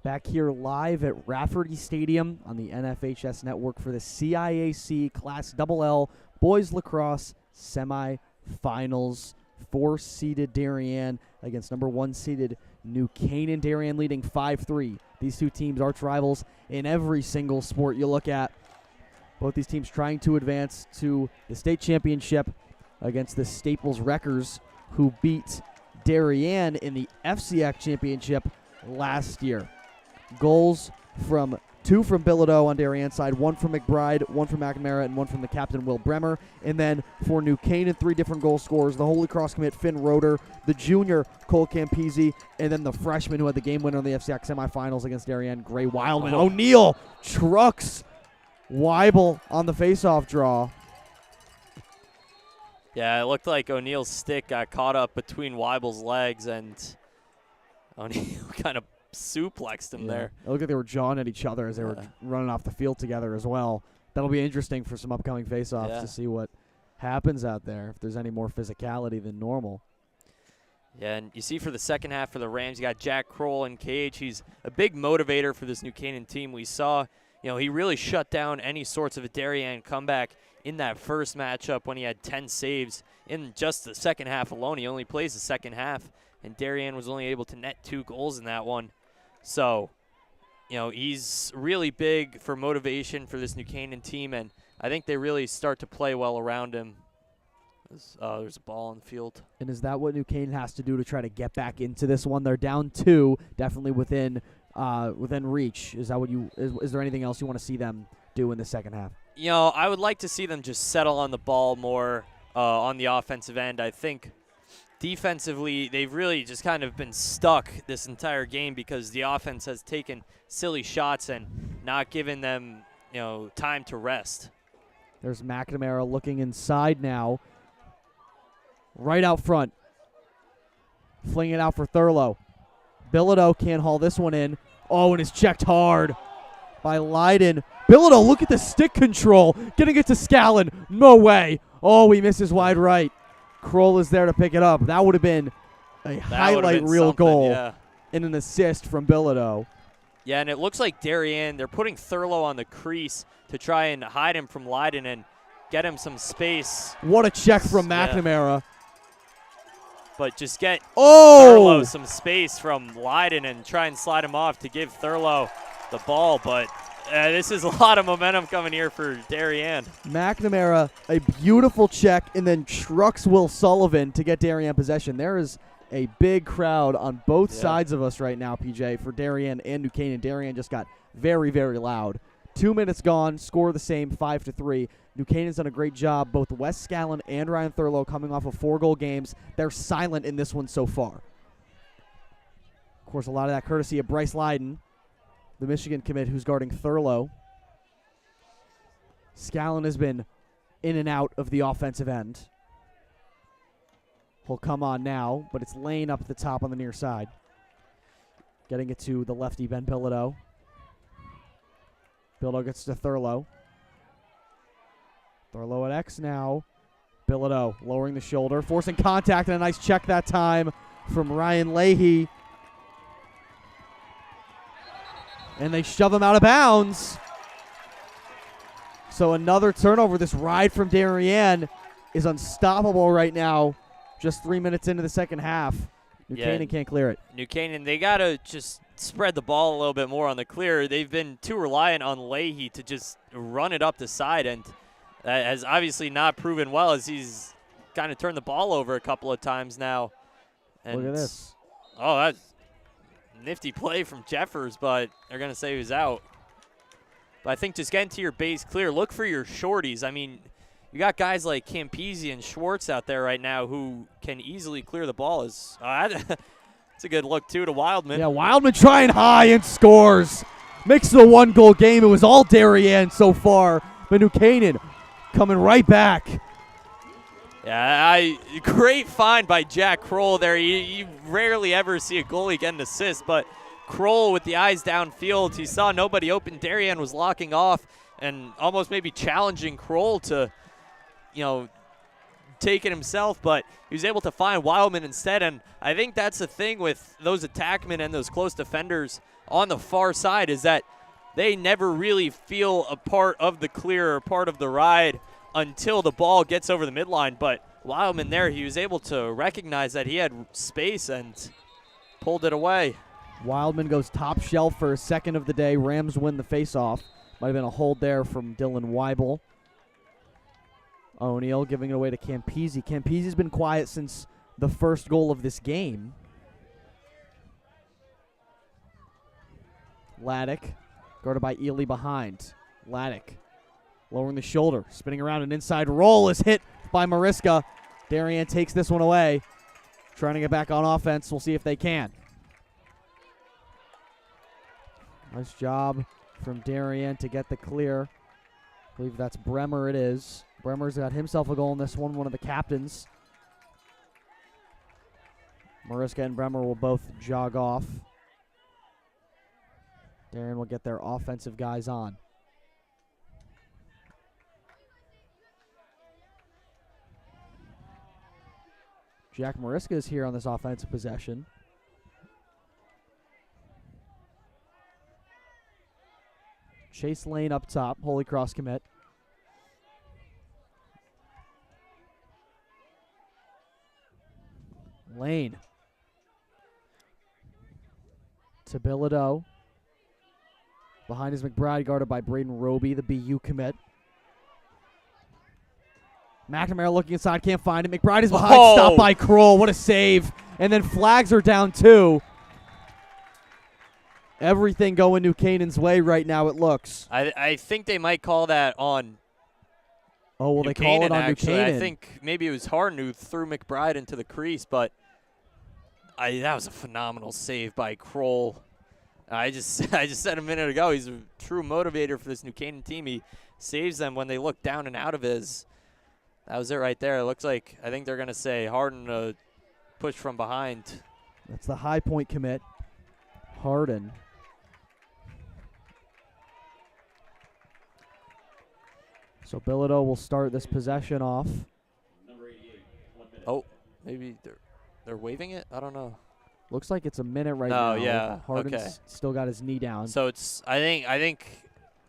Back here live at Rafferty Stadium on the NFHS network for the CIAC Class LL Boys Lacrosse Semifinals. 4-seeded Darien against number 1-seeded New Canaan. Darien leading 5-3. These two teams arch rivals in every single sport you look at. Both these teams trying to advance to the state championship against the Staples Wreckers, who beat Darien in the FCIAC championship last year. Goals from 2 from Bilodeau on Darien's side, 1 from McBride, 1 from McNamara, and 1 from the captain, Will Bremer. And then for New Canaan, 3 different goal scorers, the Holy Cross commit Finn Roeder, the junior Cole Campisi, and then the freshman who had the game winner in the FCIAC semifinals against Darien, Gray Wildman. O'Neal trucks Weibel on the faceoff draw. Yeah, it looked like O'Neal's stick got caught up between Weibel's legs, and O'Neal kind of suplexed him there. It looked like they were jawing at each other as they were running off the field together as well. That'll be interesting for some upcoming faceoffs to see what happens out there, if there's any more physicality than normal. Yeah, and you see for the second half for the Rams, you got Jack Kroll in cage. He's a big motivator for this New Canaan team. We saw, he really shut down any sorts of a Darien comeback in that first matchup when he had 10 saves in just the second half alone. He only plays the second half, and Darien was only able to net 2 goals in that one. So, he's really big for motivation for this New Canaan team, and I think they really start to play well around him. There's a ball on the field. And is that what New Canaan has to do to try to get back into this one? They're down 2, definitely within reach. Is that what is there anything else you want to see them do in the second half? I would like to see them just settle on the ball more on the offensive end. I think defensively, they've really just kind of been stuck this entire game because the offense has taken silly shots and not given them, time to rest. There's McNamara looking inside now. Right out front. Flinging it out for Thurlow. Bilodeau can't haul this one in. Oh, and it's checked hard by Leiden. Bilodeau, look at the stick control. Getting it to Scallon. No way. Oh, he misses wide right. Kroll is there to pick it up. That would have been a highlight reel goal and an assist from Bilodeau. Yeah, and it looks like Darien, they're putting Thurlow on the crease to try and hide him from Leiden and get him some space. What a check from McNamara. But just get Thurlow some space from Leiden and try and slide him off to give Thurlow the ball. But this is a lot of momentum coming here for Darien. McNamara, a beautiful check, and then trucks Will Sullivan to get Darien possession. There is a big crowd on both sides of us right now, PJ, for Darien and New Canaan. Darien just got very, very loud. 2 minutes gone, score the same, 5-3. New Canaan's done a great job. Both Wes Scallon and Ryan Thurlow coming off of 4-goal games. They're silent in this one so far. Of course, a lot of that courtesy of Bryce Leiden, the Michigan commit who's guarding Thurlow. Scallon has been in and out of the offensive end. He'll come on now, but it's Lane up at the top on the near side. Getting it to the lefty, Ben Bilodeau. Bilodeau gets to Thurlow. Thurlow at X now. Bilodeau lowering the shoulder, forcing contact, and a nice check that time from Ryan Leahy. And they shove him out of bounds. So another turnover. This ride from Darien is unstoppable right now. Just 3 minutes into the second half. New Canaan can't clear it. New Canaan, they got to just spread the ball a little bit more on the clear. They've been too reliant on Leahy to just run it up the side, and that has obviously not proven well as he's kind of turned the ball over a couple of times now. And look at this. Oh, that's nifty play from Jeffers, but they're going to say he was out. But I think just getting to your base clear, look for your shorties. I mean, you got guys like Campisi and Schwartz out there right now who can easily clear the ball. It's a good look, too, to Wildman. Yeah, Wildman trying high and scores. Makes it a 1-goal game. It was all Darien so far. But New Canaan coming right back. Yeah, great find by Jack Kroll there. You rarely ever see a goalie get an assist, but Kroll with the eyes downfield, he saw nobody open. Darien was locking off and almost maybe challenging Kroll to, take it himself, but he was able to find Wildman instead, and I think that's the thing with those attackmen and those close defenders on the far side is that they never really feel a part of the clear or part of the ride until the ball gets over the midline. But Wildman there, he was able to recognize that he had space and pulled it away. Wildman goes top shelf for his second of the day. Rams win the faceoff. Might have been a hold there from Dylan Weibel. O'Neal giving it away to Campese. Campese's been quiet since the first goal of this game. Laddick, guarded by Ely behind. Laddick lowering the shoulder, spinning around, an inside roll is hit by Mariska. Darien takes this one away. Trying to get back on offense. We'll see if they can. Nice job from Darien to get the clear. I believe that's Bremer it is. Bremer's got himself a goal in this one of the captains. Mariska and Bremer will both jog off. Darien will get their offensive guys on. Jack Mariska is here on this offensive possession. Chase Lane up top, Holy Cross commit. Lane to Bilodeau. Behind is McBride, guarded by Braden Roby, the BU commit. McNamara looking inside, can't find it. McBride is behind, stopped by Kroll. What a save. And then flags are down too. Everything going New Canaan's way right now, it looks. I think they might call that on Oh, well, New they call it on actually. New Canaan. I think maybe it was Harden who threw McBride into the crease, but that was a phenomenal save by Kroll. I just said a minute ago, he's a true motivator for this New Canaan team. He saves them when they look down and out of his. That was it right there. It looks like, I think they're going to say Harden push from behind. That's the high point commit. Harden. So Bilodeau will start this possession off. Oh, maybe they're waving it? I don't know. Looks like it's a minute right now. Oh, yeah. Harden's Okay. still got his knee down. So it's I think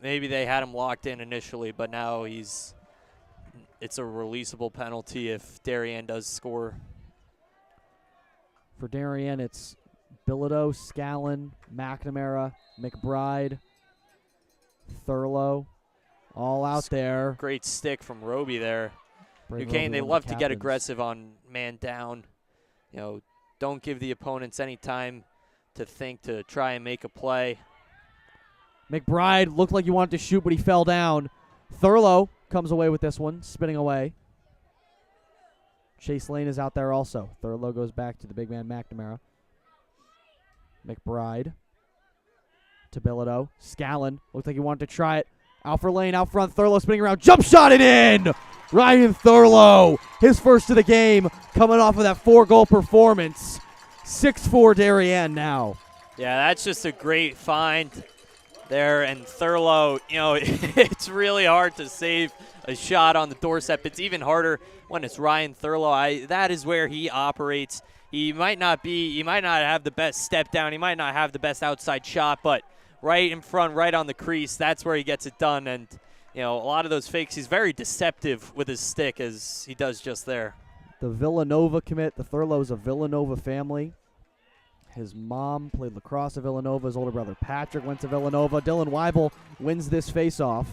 maybe they had him locked in initially, but now it's a releasable penalty if Darien does score. For Darien, it's Bilodeau, Scallon, McNamara, McBride, Thurlow, all out there. Great stick from Roby there. Brave New Canaan, Roby, they one of love the to get captains. aggressive on man down. You know, don't give the opponents any time to think to try and make a play. McBride looked like he wanted to shoot, but he fell down. Thurlow comes away with this one, spinning away. Chase Lane is out there also. Thurlow goes back to the big man McNamara. McBride to Bilodeau. Scallon looked like he wanted to try it. Out for Lane, out front. Thurlow spinning around. Jump shot it in! Ryan Thurlow, his first of the game, coming off of that 4-goal performance. 6-4 Darien now. Yeah, that's just a great find there. And Thurlow, you know, it's really hard to save a shot on the doorstep. It's even harder when it's Ryan Thurlow. That is where he operates. He might not have the best step down. He might not have the best outside shot, but right in front, right on the crease, that's where he gets it done. And, you know, a lot of those fakes, he's very deceptive with his stick as he does just there. The Villanova commit. The Thurlow's a Villanova family. His mom played lacrosse at Villanova. His older brother Patrick went to Villanova. Dylan Weibel wins this faceoff.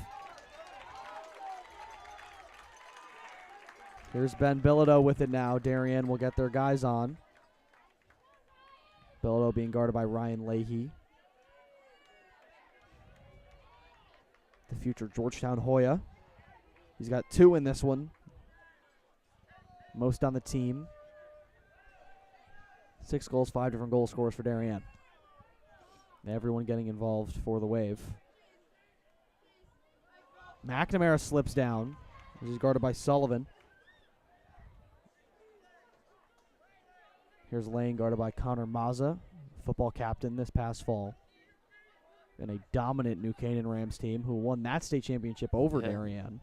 Here's Ben Bilodeau with it now. Darien will get their guys on. Bilodeau being guarded by Ryan Leahy. The future Georgetown Hoya. He's got 2 in this one. Most on the team. 6 goals, 5 different goal scorers for Darien. Everyone getting involved for the wave. McNamara slips down. He's guarded by Sullivan. Here's Lane guarded by Connor Mazza, football captain this past fall. And a dominant New Canaan Rams team who won that state championship over Darien.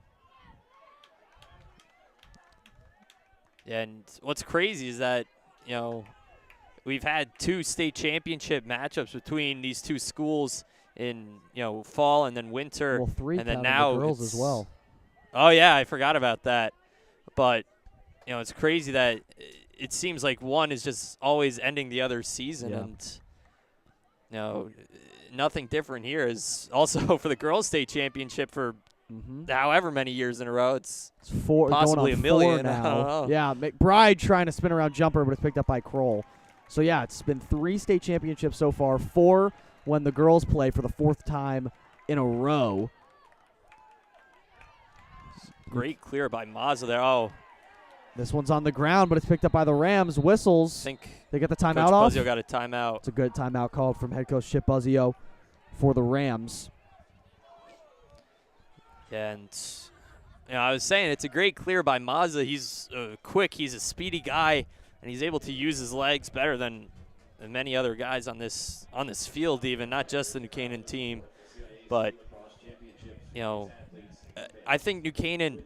And what's crazy is that, you know, we've had 2 state championship matchups between these 2 schools in fall and then winter. Well, 3 and then counting now the girls as well. Oh yeah, I forgot about that. But it's crazy that it seems like one is just always ending the other season, and nothing different here is also for the girls' state championship for however many years in a row. It's 4, possibly going on a million 4 now. I don't know. Yeah, McBride trying to spin around jumper, but it's picked up by Kroll. So yeah, it's been 3 state championships so far. 4 when the girls play for the 4th time in a row. Great clear by Mazza there. Oh, this one's on the ground, but it's picked up by the Rams. Whistles. I think they get the timeout Coach off. Buzzio got a timeout. It's a good timeout called from head coach Chip Buzzio for the Rams. Yeah, and I was saying it's a great clear by Mazza. He's quick. He's a speedy guy, and he's able to use his legs better than many other guys on this field, even not just the New Canaan team. But I think New Canaan,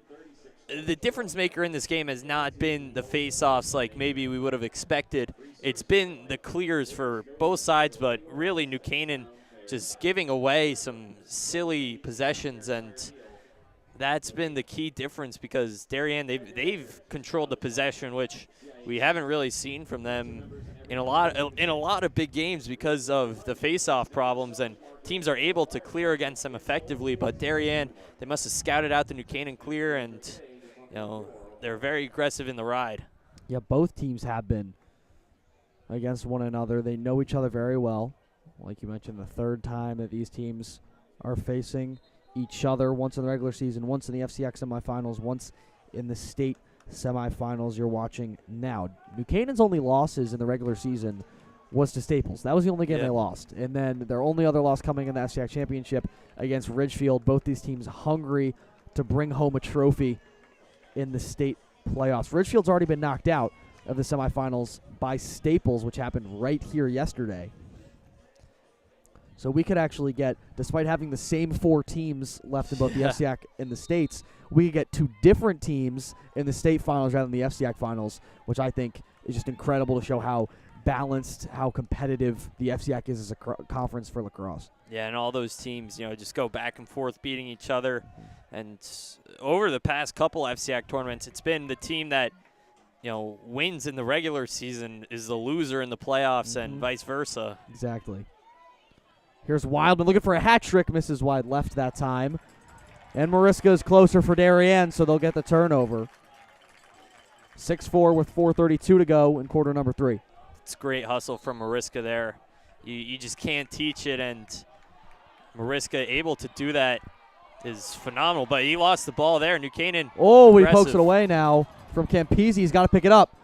the difference maker in this game has not been the face-offs like maybe we would have expected. It's been the clears for both sides, but really New Canaan just giving away some silly possessions, and that's been the key difference because Darien, they've controlled the possession, which we haven't really seen from them in a lot of big games because of the face-off problems, and teams are able to clear against them effectively. But Darien, they must have scouted out the New Canaan clear, and they're very aggressive in the ride. Yeah, both teams have been against one another. They know each other very well. Like you mentioned, the 3rd time that these teams are facing each other, once in the regular season, once in the FCIAC semifinals, once in the state semifinals you're watching now. New Canaan's only losses in the regular season was to Staples. That was the only game they lost. And then their only other loss coming in the FCIAC championship against Ridgefield. Both these teams hungry to bring home a trophy in the state playoffs. Ridgefield's already been knocked out of the semifinals by Staples, which happened right here yesterday. So we could actually get, despite having the same 4 teams left in both the FCIAC and the states, we could get 2 different teams in the state finals rather than the FCIAC finals, which I think is just incredible to show how balanced, how competitive the FCIAC is as a conference for lacrosse. Yeah, and all those teams, just go back and forth beating each other. And over the past couple FCIAC tournaments, it's been the team that, wins in the regular season is the loser in the playoffs and vice versa. Exactly. Here's Wildman looking for a hat trick. Misses wide left that time. And Mariska is closer for Darien, so they'll get the turnover. 6-4 with 4:32 to go in quarter number 3. It's great hustle from Mariska there. You just can't teach it, and Mariska able to do that is phenomenal. But he lost the ball there. New Canaan. Oh, he pokes it away now from Campese. He's got to pick it up.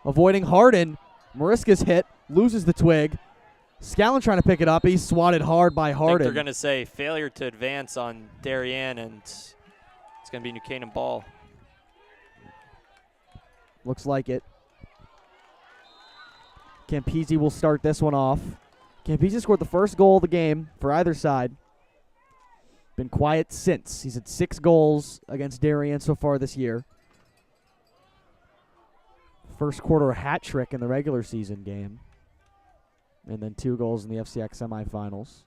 Avoiding Harden. Mariska's hit. Loses the twig. Scallon trying to pick it up. He's swatted hard by Harden. I think they're going to say failure to advance on Darien, and it's going to be New Canaan ball. Looks like it. Campese will start this one off. Campese scored the first goal of the game for either side. Been quiet since. He's had 6 goals against Darien so far this year. First quarter hat trick in the regular season game. And then 2 goals in the FCIAC semifinals.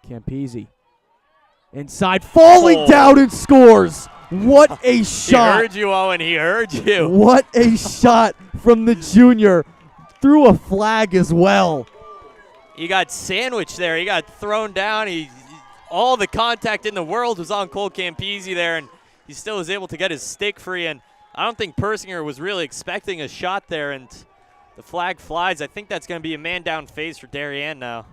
Campese. Inside, falling down and scores. What a shot. He heard you, Owen. He heard you. What a shot from the junior. Threw a flag as well. He got sandwiched there. He got thrown down. All the contact in the world was on Cole Campese there, and he still was able to get his stick free. And I don't think Persinger was really expecting a shot there, and the flag flies. I think that's going to be a man down face for Darien now.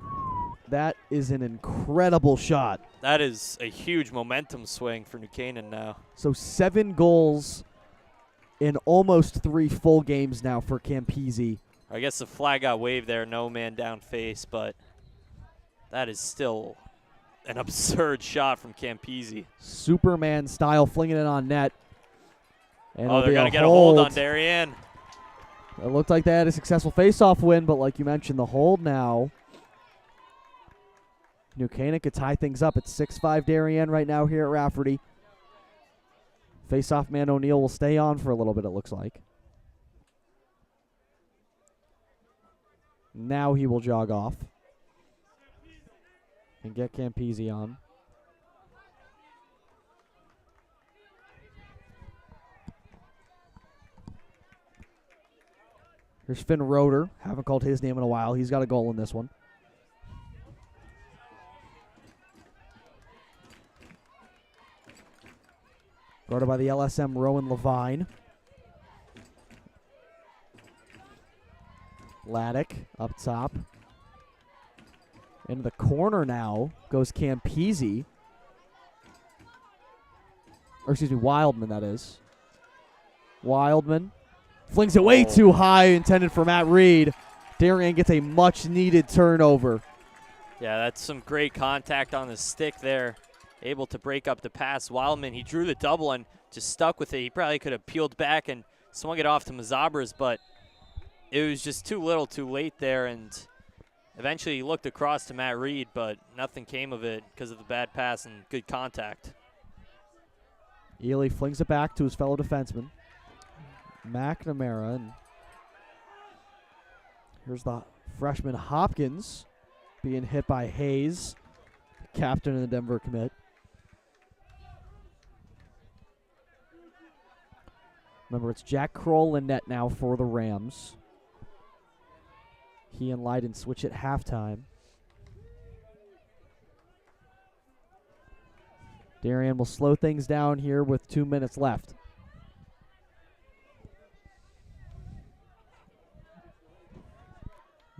That is an incredible shot. That is a huge momentum swing for New Canaan now. So 7 goals in almost 3 full games now for Campese. I guess the flag got waved there, no man down face, but that is still an absurd shot from Campese. Superman style, flinging it on net. And they're going to get a hold on Darien. It looked like they had a successful face-off win, but like you mentioned, the hold now. New Canaan could tie things up at 6-5 Darien right now here at Rafferty. Face-off man O'Neal will stay on for a little bit, it looks like. Now he will jog off and get Campese on. Here's Finn Roeder. Haven't called his name in a while. He's got a goal in this one. Guarded by the LSM Rowan Levine. Laddick up top. In the corner now goes Campese. Or excuse me, Wildman, that is. Wildman flings it way too high, intended for Matt Reed. Darien gets a much-needed turnover. Yeah, that's some great contact on the stick there. Able to break up the pass. Wildman, he drew the double and just stuck with it. He probably could have peeled back and swung it off to Mazabras, but it was just too little too late there, and eventually he looked across to Matt Reed, but nothing came of it because of the bad pass and good contact. Ely flings it back to his fellow defenseman, McNamara, and here's the freshman Hopkins being hit by Hayes, captain of the Denver commit. Remember, it's Jack Kroll in net now for the Rams. He and Leiden switch at halftime. Darien will slow things down here with 2 minutes left.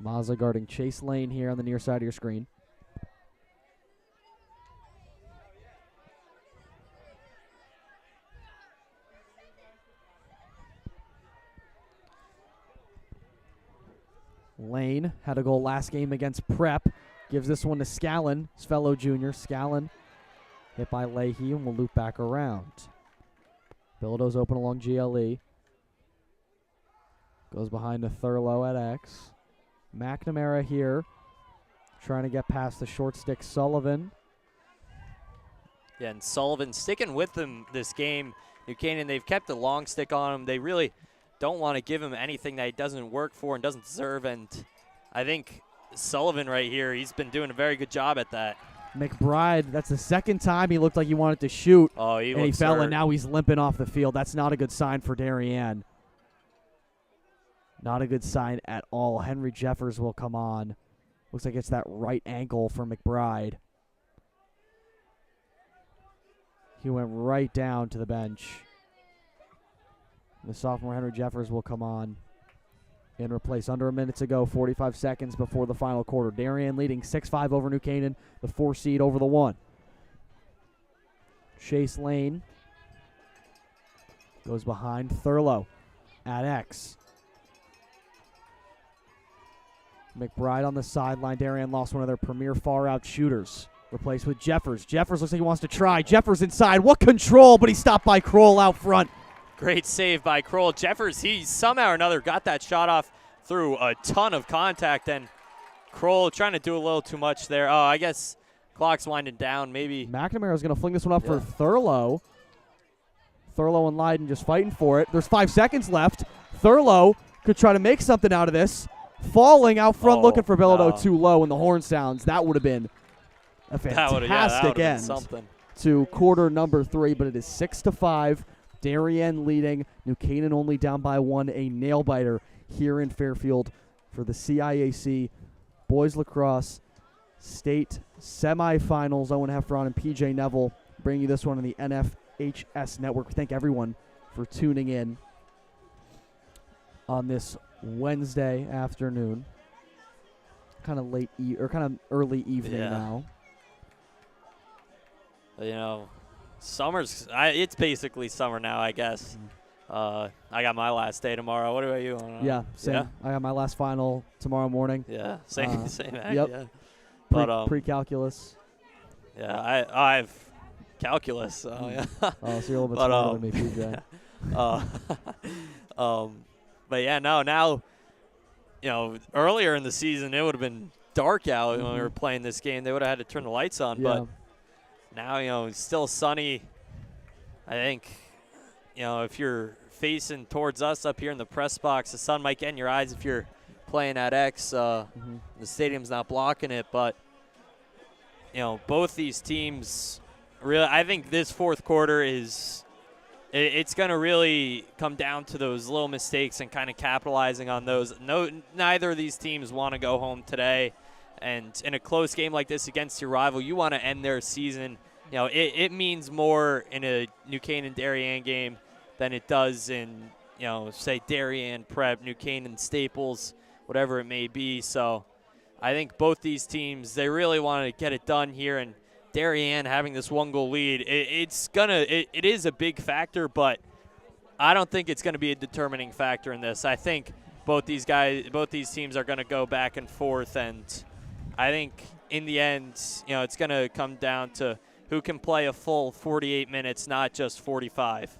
Mazza guarding Chase Lane here on the near side of your screen. Lane had a goal last game against Prep. Gives this one to Scallon, his fellow junior. Scallon hit by Leahy and will loop back around. Bilodeau's open along GLE. Goes behind to Thurlow at X. McNamara here, trying to get past the short stick Sullivan. Yeah, and Sullivan sticking with them this game. New Canaan, they've kept the long stick on him. They really don't want to give him anything that he doesn't work for and doesn't deserve, and I think Sullivan right here, he's been doing a very good job at that. McBride, that's the second time he looked like he wanted to shoot. Oh, and he fell, and now he's limping off the field. That's not a good sign for Darien. Not a good sign at all. Henry Jeffers will come on. Looks like it's that right ankle for McBride. He went right down to the bench. The sophomore Henry Jeffers will come on and replace. Under a minute to go, 45 seconds before the final quarter. Darien leading 6-5 over New Canaan, the 4 seed over the 1. Chase Lane goes behind Thurlow at X. McBride on the sideline. Darien lost one of their premier far-out shooters. Replaced with Jeffers. Jeffers looks like he wants to try. Jeffers inside. What control, but he stopped by Kroll out front. Great save by Kroll. Jeffers, he somehow or another got that shot off through a ton of contact, and Kroll trying to do a little too much there. Oh, I guess clock's winding down. Maybe McNamara's going to fling this one up for Thurlow. Thurlow and Leiden just fighting for it. There's 5 seconds left. Thurlow could try to make something out of this. Falling out front, looking for Bilodeau too low, and the horn sounds. That would have been a fantastic end to quarter number 3, but it is 6-5. Darien leading. New Canaan only down by 1. A nail-biter here in Fairfield for the CIAC Boys Lacrosse State Semifinals. Owen Heffron and PJ Neville bringing you this one on the NFHS Network. Thank everyone for tuning in on this Wednesday afternoon. Kind of late or kind of early evening now. You know, summer's it's basically summer now, I guess. I got my last day tomorrow. What about you? Yeah, same. Yeah? I got my last final tomorrow morning. Yeah, same. Yep. Yeah. But pre-calculus. Yeah, I've calculus. So yeah. Oh, so you're a little bit smarter than me, PJ. But yeah, now, you know, earlier in the season it would have been dark out when we were playing this game. They would have had to turn the lights on. Yeah. But now, you know, it's still sunny. I think if you're facing towards us up here in the press box, the sun might get in your eyes if you're playing at X. The stadium's not blocking it, but both these teams really, I think this fourth quarter it's going to really come down to those little mistakes and kind of capitalizing on those. Neither of these teams want to go home today, and in a close game like this against your rival, you want to end their season. It means more in a New Canaan Darien game than it does in say Darien Prep, New Canaan Staples, whatever it may be. So I think both these teams, they really want to get it done here, and Darien having this 1-goal lead, it is a big factor, but I don't think it's going to be a determining factor in this. I think both these teams are going to go back and forth, and I think in the end, it's going to come down to who can play a full 48 minutes, not just 45.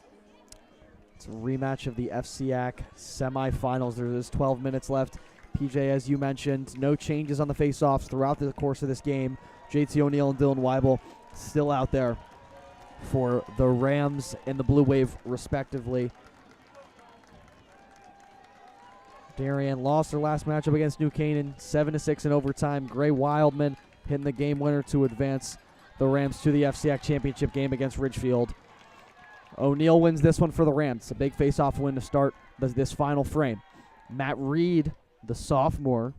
It's a rematch of the FCIAC semifinals. There's 12 minutes left. PJ, as you mentioned, no changes on the faceoffs throughout the course of this game. JT O'Neill and Dylan Weibel still out there for the Rams and the Blue Wave, respectively. Darien lost their last matchup against New Canaan, 7-6 in overtime. Gray Wildman hitting the game winner to advance the Rams to the FCIAC championship game against Ridgefield. O'Neill wins this one for the Rams. A big face-off win to start this final frame. Matt Reed, the sophomore.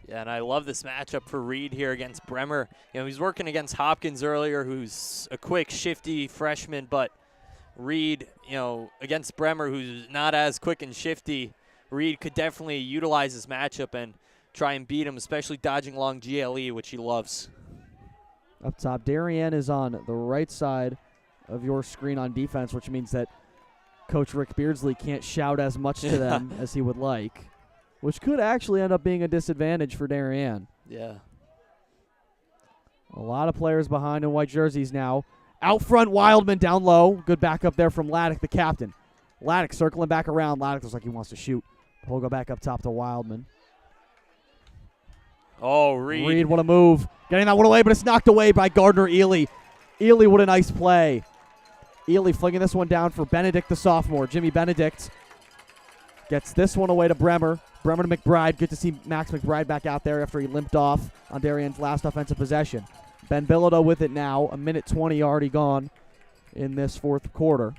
Yeah, and I love this matchup for Reed here against Bremer. He's working against Hopkins earlier, who's a quick, shifty freshman, but Reed, against Bremer, who's not as quick and shifty, Reed could definitely utilize this matchup and try and beat him, especially dodging long GLE, which he loves. Up top, Darien is on the right side of your screen on defense, which means that Coach Rick Beardsley can't shout as much to them as he would like, which could actually end up being a disadvantage for Darien. Yeah. A lot of players behind in white jerseys now. Out front, Wildman down low. Good backup there from Laddick, the captain. Laddick circling back around. Laddick looks like he wants to shoot. We'll go back up top to Wildman. Oh, Reed. Reed, what a move. Getting that one away, but it's knocked away by Gardner Ely. Ely, what a nice play. Ely flinging this one down for Benedict, the sophomore. Jimmy Benedict gets this one away to Bremer. Bremer to McBride. Good to see Max McBride back out there after he limped off on Darien's last offensive possession. Ben Bilodeau with it now. 1:20 already gone in this fourth quarter.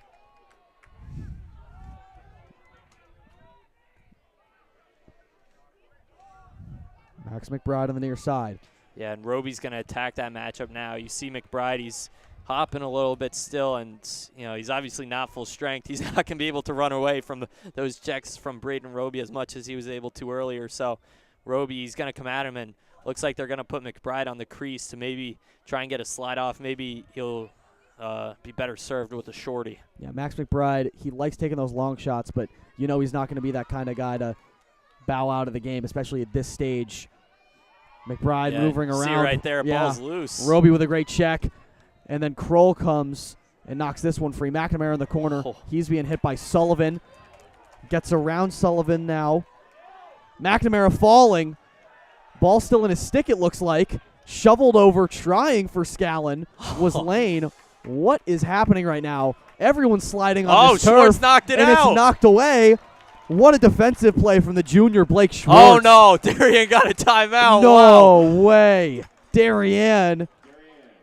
Max McBride on the near side. Yeah, and Roby's going to attack that matchup now. You see McBride, he's hopping a little bit still, and he's obviously not full strength. He's not going to be able to run away from those checks from Braden Roby as much as he was able to earlier. So Roby, he's going to come at him, and looks like they're going to put McBride on the crease to maybe try and get a slide off. Maybe he'll be better served with a shorty. Yeah, Max McBride, he likes taking those long shots, but he's not going to be that kind of guy to bow out of the game, especially at this stage. McBride moving around. See right there, ball's loose. Roby with a great check. And then Kroll comes and knocks this one free. McNamara in the corner. Oh. He's being hit by Sullivan. Gets around Sullivan now. McNamara falling. Ball still in his stick, it looks like. Shoveled over, trying for Scallon. Was Lane. What is happening right now? Everyone's sliding on this turf. Schwartz knocked it and out. It's knocked away. What a defensive play from the junior Blake Schwartz. Oh, no. Darien got a timeout. No wow. way. Darien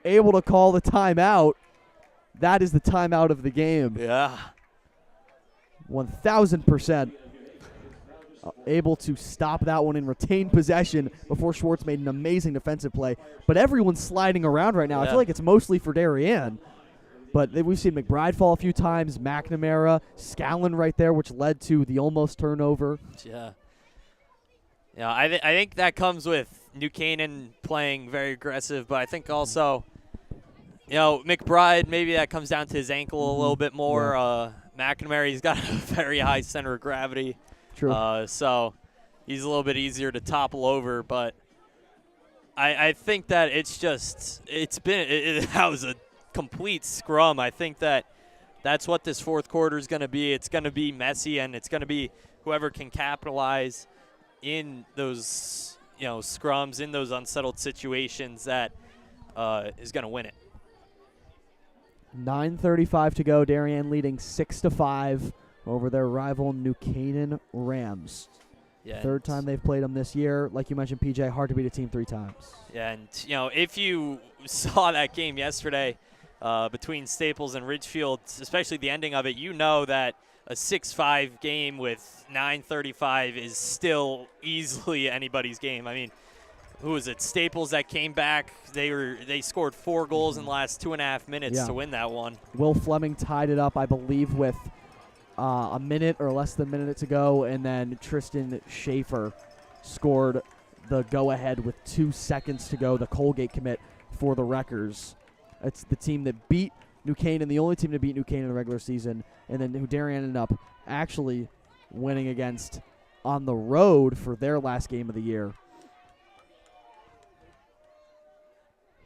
able to call the timeout. That is the timeout of the game. Yeah. 1,000% able to stop that one and retain possession before Schwartz made an amazing defensive play. But everyone's sliding around right now. Yeah. I feel like it's mostly for Darien. But we've seen McBride fall a few times, McNamara, Scallon right there, which led to the almost turnover. Yeah. Yeah, I think that comes with New Canaan playing very aggressive, but I think also, McBride, maybe that comes down to his ankle a little bit more. Yeah. McNamara, he's got a very high center of gravity. True. So he's a little bit easier to topple over, but I think that that was a complete scrum. I think that's what this fourth quarter is going to be. It's going to be messy, and it's going to be whoever can capitalize in those scrums, in those unsettled situations that is going to win it. 9:35 to go. Darien leading 6-5 over their rival New Canaan Rams. Yeah, Third time they've played them this year. Like you mentioned, PJ, hard to beat a team 3 times. Yeah, and if you saw that game yesterday between Staples and Ridgefield, especially the ending of it, you know that a 6-5 game with 9:35 is still easily anybody's game. I mean, who was it? Staples that came back. They scored 4 goals in the last 2.5 minutes to win that one. Will Fleming tied it up, I believe, with a minute or less than a minute to go, and then Tristan Schaefer scored the go-ahead with 2 seconds to go, the Colgate commit for the Wreckers. It's the team that beat New Canaan, the only team to beat New Canaan in the regular season, and then who Darien ended up actually winning against on the road for their last game of the year.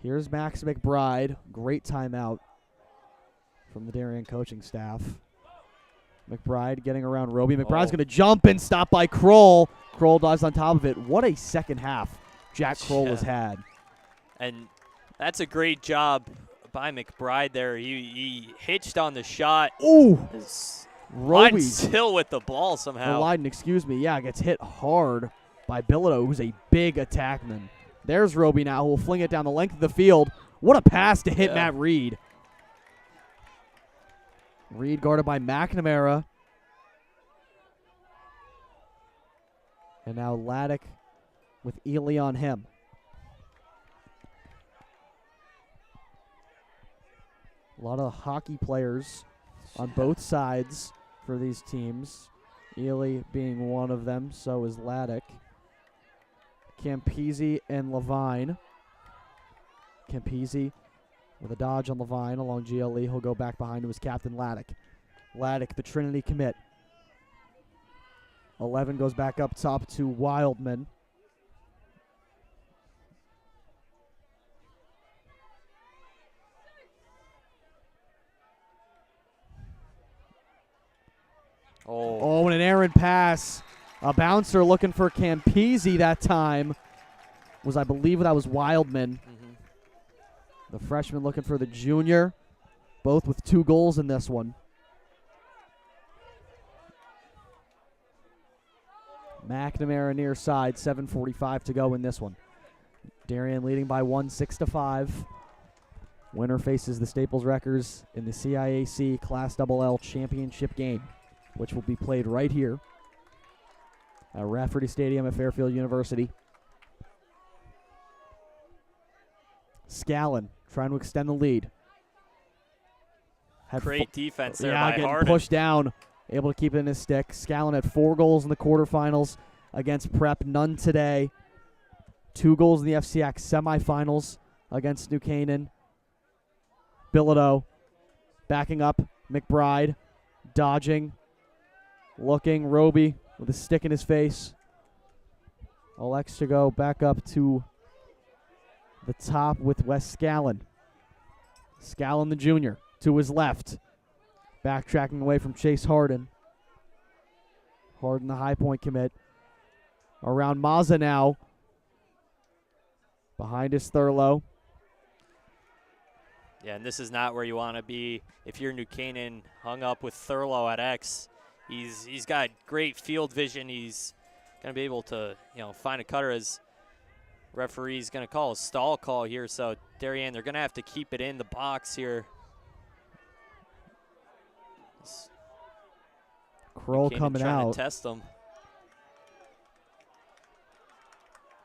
Here's Max McBride. Great timeout from the Darien coaching staff. McBride getting around Roby. McBride's going to jump and stop by Kroll. Kroll dives on top of it. What a second half Jack Kroll has had. And that's a great job by McBride there. He hitched on the shot. Ooh. Roby still with the ball somehow. Leiden, excuse me. Yeah, gets hit hard by Bilodeau, who's a big attackman. There's Roby now, who will fling it down the length of the field. What a pass to hit Matt Reed. Reed guarded by McNamara. And now Laddick with Ely on him. A lot of hockey players on both sides for these teams. Ely being one of them, so is Laddick. Campisi and Levine. Campisi with a dodge on Levine along GLE. He'll go back behind to his captain, Laddick. Laddick, the Trinity commit. 11 goes back up top to Wildman. Oh, and an errant pass. A bouncer looking for Campisi that time. I believe that was Wildman. The freshman looking for the junior. Both with 2 goals in this one. McNamara near side, 7:45 to go in this one. Darien leading by 1, 6-5. Winner faces the Staples Wreckers in the CIAC Class LL Championship game, which will be played right here at Rafferty Stadium at Fairfield University. Scallon trying to extend the lead. Great defense there by getting Harden. Pushed down, able to keep it in his stick. Scallon had 4 goals in the quarterfinals against Prep, none today. 2 goals in the FCIAC semifinals against New Canaan. Bilodeau backing up. McBride dodging, looking. Roby with a stick in his face. Alex to go back up to the top with Wes Scallon. Scallon the junior to his left. Backtracking away from Chase Harden. Harden the high point commit. Around Mazza now. Behind is Thurlow. Yeah, and this is not where you want to be if you're New Canaan, hung up with Thurlow at X. He's got great field vision. He's going to be able to, find a cutter, as referee's going to call a stall call here. So Darien, they're going to have to keep it in the box here. Kroll coming out. To test them.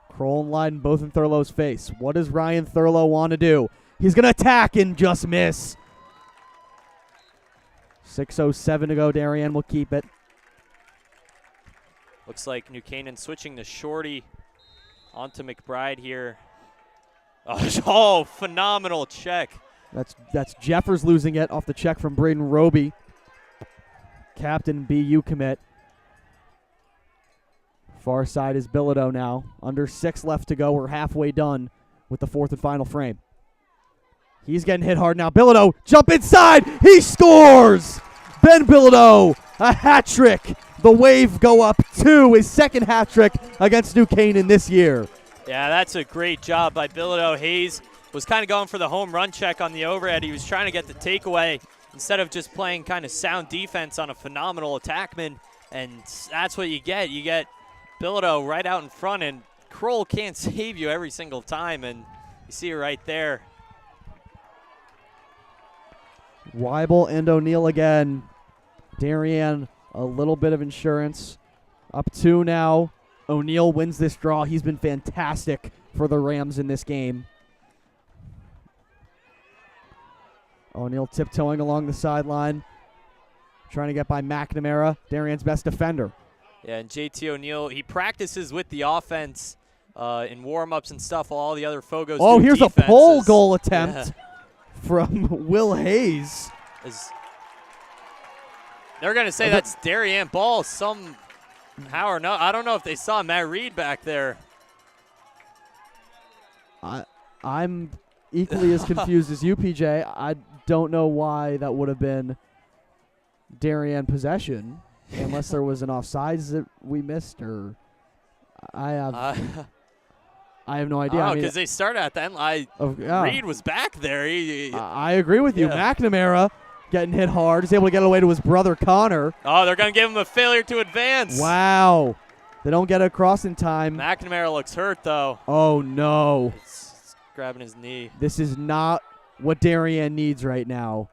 Kroll and Leiden both in Thurlow's face. What does Ryan Thurlow want to do? He's going to attack and just miss. 6:07 to go. Darien will keep it. Looks like New Canaan switching to Shorty onto McBride here. Oh, phenomenal check. That's Jeffers losing it off the check from Braden Roby. Captain BU commit. Far side is Bilodeau now. Under 6 left to go. We're halfway done with the 4th and final frame. He's getting hit hard now. Bilodeau, jump inside. He scores! Ben Bilodeau, a hat trick. The Wave go up 2, his second hat trick against New Canaan this year. Yeah, that's a great job by Bilodeau. Hayes was kind of going for the home run check on the overhead. He was trying to get the takeaway instead of just playing kind of sound defense on a phenomenal attackman, and that's what you get. You get Bilodeau right out in front, and Kroll can't save you every single time, and you see it right there. Weibel and O'Neal again. Darien, a little bit of insurance. Up 2 now. O'Neal wins this draw. He's been fantastic for the Rams in this game. O'Neal tiptoeing along the sideline, trying to get by McNamara, Darien's best defender. Yeah, and JT O'Neal, he practices with the offense in warm-ups and stuff. All the other Fogos. Oh, here's a pole goal Yeah. attempt from Will Hayes. They're going to say that's Darien ball somehow or no. I don't know if they saw Matt Reed back there. I'm equally as confused as you, PJ. I don't know why that would have been Darien possession, unless there was an offsides that we missed, or I have no idea. Oh, because they started at the end. Reed was back there. I agree with you. McNamara getting hit hard. He's able to get away to his brother Connor. Oh, they're going to give him a failure to advance. Wow. They don't get across in time. McNamara looks hurt, though. Oh, no. It's grabbing his knee. This is not what Darien needs right now.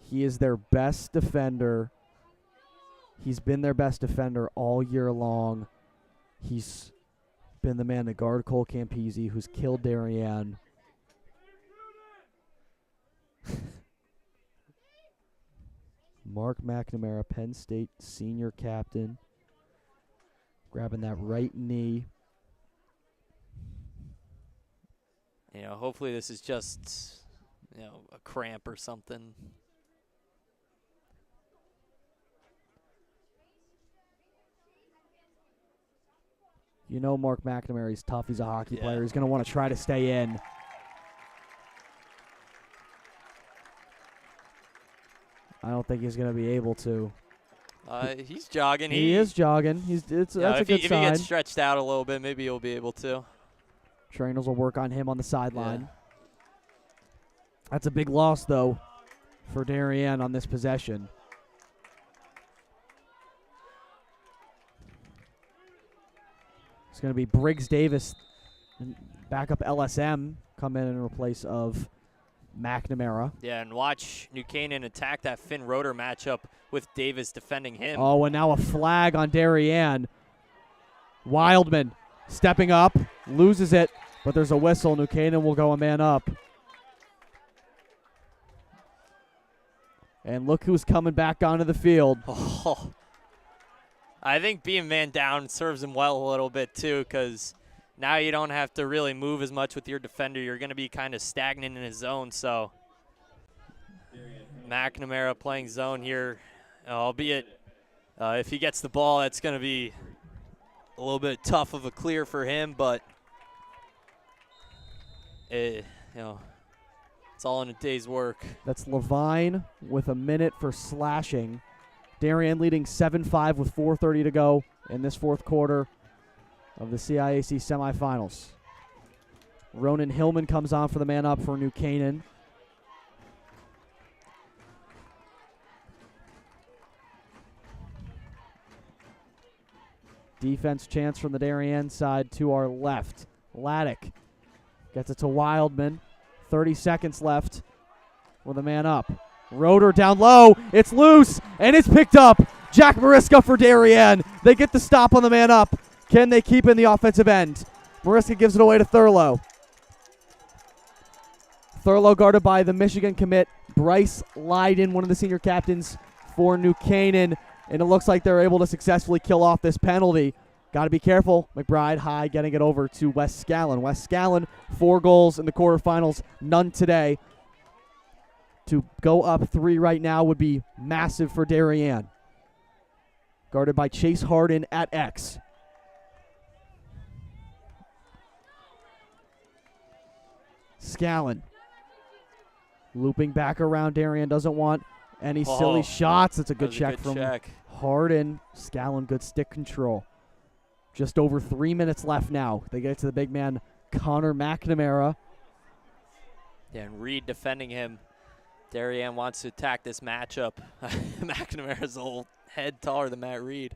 He is their best defender. He's been their best defender all year long. He's been the man to guard Cole Campese, who's killed Darien. Mark McNamara, Penn State senior captain, grabbing that right knee. Hopefully this is just, a cramp or something. Mark McNamara, he's tough. He's a hockey player. He's going to want to try to stay in. I don't think he's going to be able to. He's jogging. He is jogging. That's a good sign. If he gets stretched out a little bit, maybe he'll be able to. Trainers will work on him on the sideline. Yeah. That's a big loss, though, for Darien on this possession. It's going to be Briggs Davis, backup LSM, come in place of McNamara. Yeah, and watch New Canaan attack that Finn Roeder matchup with Davis defending him. Oh, and now a flag on Darien. Wildman stepping up, loses it, but there's a whistle. New Canaan will go a man up. And look who's coming back onto the field. Oh. I think being man down serves him well a little bit too, because now you don't have to really move as much with your defender. You're going to be kind of stagnant in his zone. So McNamara playing zone here, albeit if he gets the ball, that's going to be a little bit tough of a clear for him. But it's all in a day's work. That's Levine with a minute for slashing. Darien leading 7-5 with 4:30 to go in this fourth quarter of the CIAC semifinals. Ronan Hillman comes on for the man up for New Canaan. Defense chance from the Darien side to our left. Laddick gets it to Wildman. 30 seconds left with a man up. Roeder down low. It's loose, and it's picked up. Jack Mariska for Darien. They get the stop on the man up. Can they keep in the offensive end? Mariska gives it away to Thurlow. Thurlow guarded by the Michigan commit, Bryce Leiden, one of the senior captains for New Canaan. And it looks like they're able to successfully kill off this penalty. Got to be careful. McBride high getting it over to Wes Scallon. Wes Scallon, 4 goals in the quarterfinals, none today. To go up 3 right now would be massive for Darien. Guarded by Chase Harden at X. Scallon. Looping back around. Darien doesn't want any silly shots. It's a good check from Harden. Scallon, good stick control. Just over 3 minutes left now. They get it to the big man, Connor McNamara. Yeah, and Reed defending him. Darien wants to attack this matchup. McNamara's a whole head taller than Matt Reed.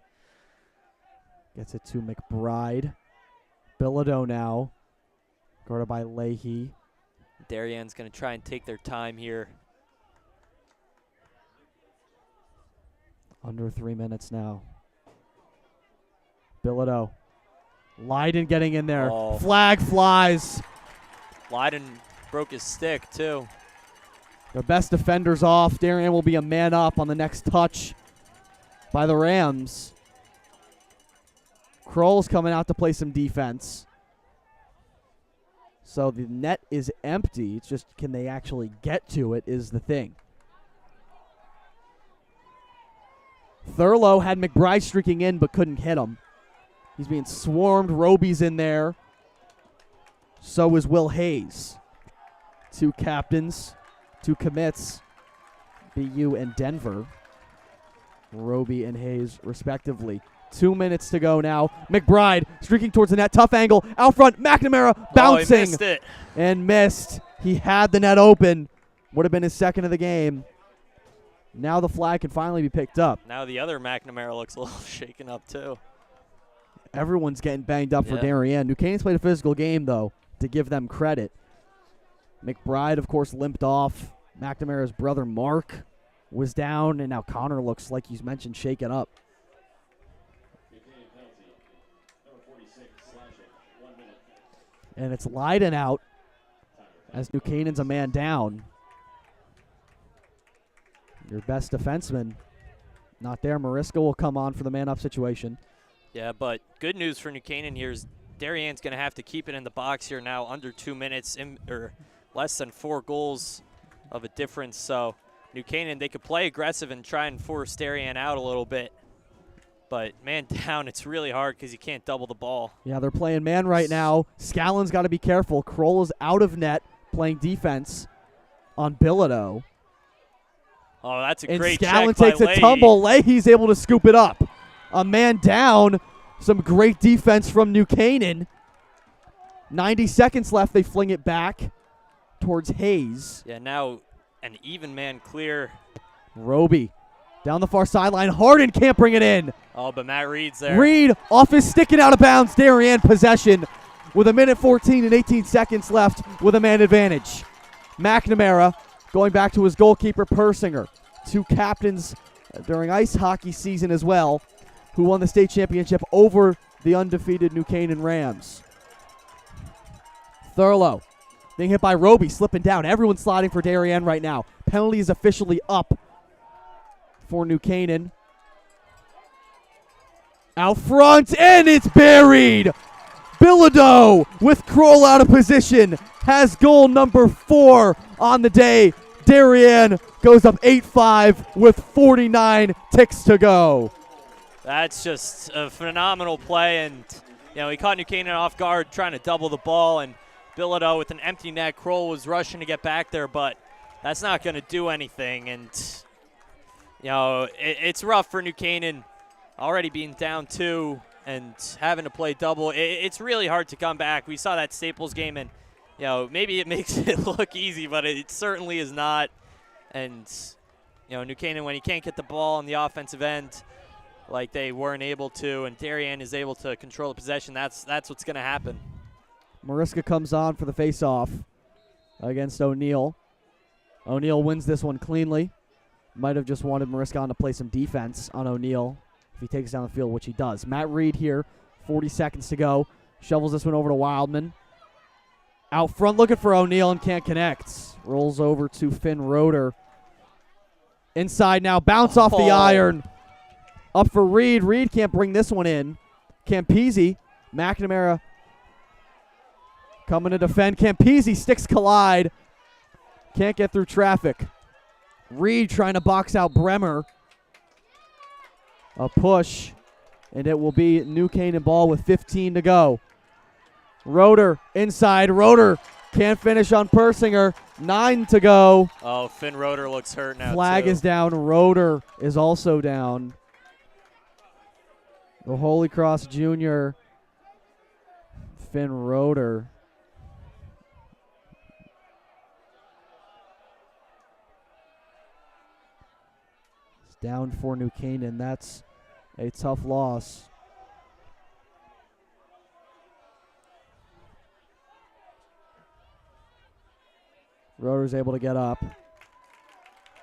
Gets it to McBride. Bilodeau now, guarded by Leahy. Darien's going to try and take their time here. Under 3 minutes now. Bilodeau. Leiden getting in there. Oh. Flag flies. Leiden broke his stick, too. Their best defenders off. Darien will be a man up on the next touch by the Rams. Kroll's coming out to play some defense. So the net is empty. It's just, can they actually get to it is the thing. Thurlow had McBride streaking in but couldn't hit him. He's being swarmed. Roby's in there. So is Will Hayes. Two captains, two commits, BU and Denver. Roby and Hayes respectively. 2 minutes to go now. McBride streaking towards the net. Tough angle. Out front. McNamara bouncing. He missed it. And missed. He had the net open. Would have been his second of the game. Now the flag can finally be picked up. Now the other McNamara looks a little shaken up, too. Everyone's getting banged up for Darien. New Canaan's played a physical game, though, to give them credit. McBride, of course, limped off. McNamara's brother, Mark, was down. And now Connor looks, like you mentioned, shaken up. And it's Leiden out as New Canaan's a man down. Your best defenseman not there. Mariska will come on for the man-up situation. Yeah, but good news for New Canaan here is Darien's going to have to keep it in the box here now, under 2 minutes, or less than 4 goals of a difference. So New Canaan, they could play aggressive and try and force Darien out a little bit. But man down, it's really hard because you can't double the ball. Yeah, they're playing man right now. Scallon's got to be careful. Kroll is out of net playing defense on Bilodeau. Oh, that's a and great Scallon check by takes a Leahy. tumble. Leahy's able to scoop it up. A man down. Some great defense from New Canaan. 90 seconds left. They fling it back towards Hayes. Yeah, now an even man clear. Roby down the far sideline. Harden can't bring it in. Oh, but Matt Reed's there. Reed off his stick and out of bounds. Darien possession with 1:14 and 18 seconds left with a man advantage. McNamara going back to his goalkeeper, Persinger. Two captains during ice hockey season as well, who won the state championship over the undefeated New Canaan Rams. Thurlow being hit by Roby, slipping down. Everyone's sliding for Darien right now. Penalty is officially up for New Canaan. Out front, and it's buried. Bilodeau with Kroll out of position has goal number 4 on the day. Darien goes up 8-5 with 49 ticks to go. That's just a phenomenal play, and he caught New Canaan off guard trying to double the ball, and Bilodeau with an empty net. Kroll was rushing to get back there, but that's not going to do anything. And it's rough for New Canaan, already being down 2 and having to play double. It's really hard to come back. We saw that Staples game, and maybe it makes it look easy, but it certainly is not. And New Canaan, when you can't get the ball on the offensive end like they weren't able to, and Darien is able to control the possession, that's what's going to happen. Mariska comes on for the face-off against O'Neill. O'Neill wins this one cleanly. Might have just wanted Mariska on to play some defense on O'Neill if he takes down the field, which he does. Matt Reed here, 40 seconds to go. Shovels this one over to Wildman. Out front looking for O'Neill and can't connect. Rolls over to Finn Roeder. Inside now, bounce off the iron. Up for Reed. Reed can't bring this one in. Campese, McNamara coming to defend. Campese, sticks collide. Can't get through traffic. Reed trying to box out Bremer. A push, and it will be New Canaan ball with 15 to go. Roeder inside. Roeder can't finish on Persinger. 9 to go. Oh, Finn Roeder looks hurt now. Flag is down. Roeder is also down. The Holy Cross Junior, Finn Roeder. down for New Canaan. That's a tough loss. Roeder's able to get up.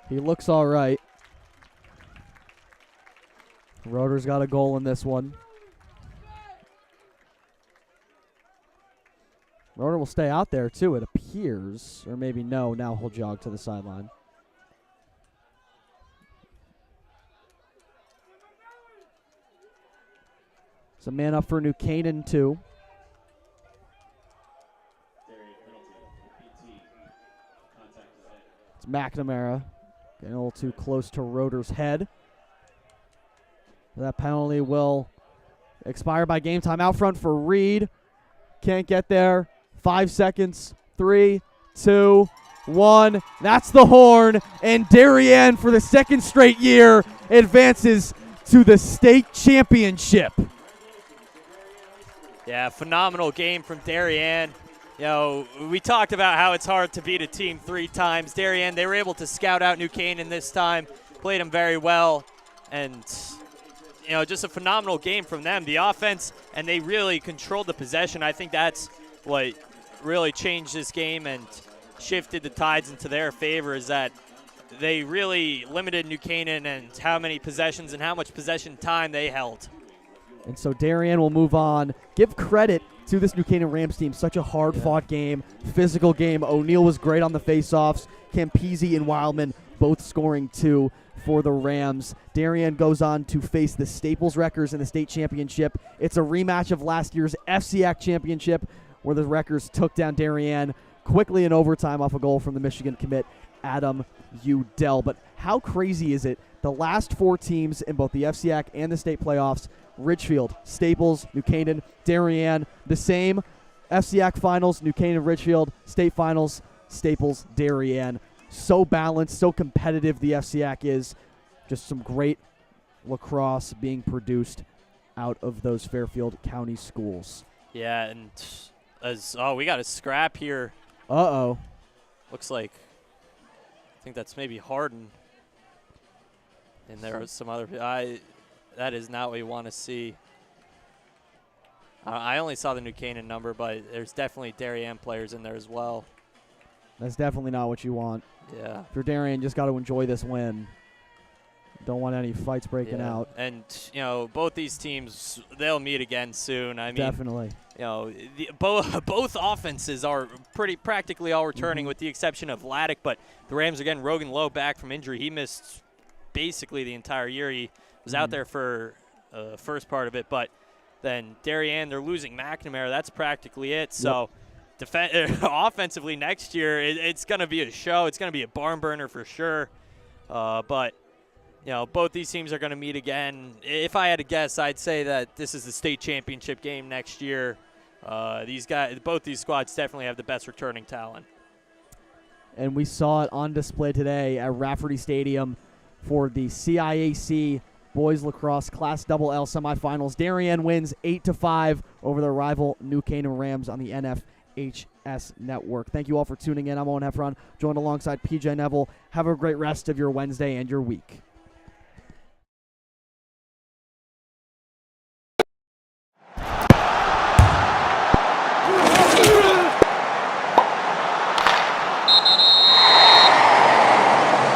He looks all right. Roeder's got a goal in this one. Roeder will stay out there, too, it appears. Or maybe no, now he'll jog to the sideline. It's a man up for New Canaan, too. It's McNamara getting a little too close to Roeder's head. That penalty will expire by game time. Out front for Reed. Can't get there. 5 seconds. 3, 2, 1. That's the horn. And Darien, for the second straight year, advances to the state championship. Yeah, phenomenal game from Darien. You know, we talked about how it's hard to beat a team 3 times. Darien, they were able to scout out New Canaan this time, played them very well, and you know, just a phenomenal game from them. The offense, and they really controlled the possession. I think that's what really changed this game and shifted the tides into their favor, is that they really limited New Canaan and how many possessions and how much possession time they held. And so Darien will move on. Give credit to this New Canaan Rams team. Such a hard-fought game, physical game. O'Neal was great on the faceoffs. Campisi and Wildman both scoring 2 for the Rams. Darien goes on to face the Staples Wreckers in the state championship. It's a rematch of last year's CIAC championship, where the Wreckers took down Darien quickly in overtime off a goal from the Michigan commit, Adam Udell. But how crazy is it? The last 4 teams in both the CIAC and the state playoffs, Ridgefield, Staples, New Canaan, Darien, the same. CIAC finals, New Canaan, Ridgefield, state finals, Staples, Darien. So balanced, so competitive the CIAC is. Just some great lacrosse being produced out of those Fairfield County schools. Yeah, and we got a scrap here. Uh-oh. Looks like, I think that's maybe Harden. And there was some other, that is not what you want to see. I only saw the New Canaan number, but there's definitely Darien players in there as well. That's definitely not what you want. Yeah. If you're Darien, just got to enjoy this win. Don't want any fights breaking out. And, you know, both these teams, they'll meet again soon. I mean, Definitely. You know, both offenses are practically all returning with the exception of Laddick, but the Rams are getting Rogan Lowe back from injury. He missed basically the entire year. He was out there for the first part of it, but then Darien, they're losing McNamara. That's practically it. So offensively next year, it's going to be a show. It's going to be a barn burner for sure. But, you know, both these teams are going to meet again. If I had to guess, I'd say that this is the state championship game next year. Both these squads definitely have the best returning talent. And we saw it on display today at Rafferty Stadium for the CIAC Boys Lacrosse Class L semifinals. Darien wins 8-5 over their rival New Canaan Rams on the NFHS Network. Thank you all for tuning in. I'm Owen Heffron, joined alongside PJ Neville. Have a great rest of your Wednesday and your week.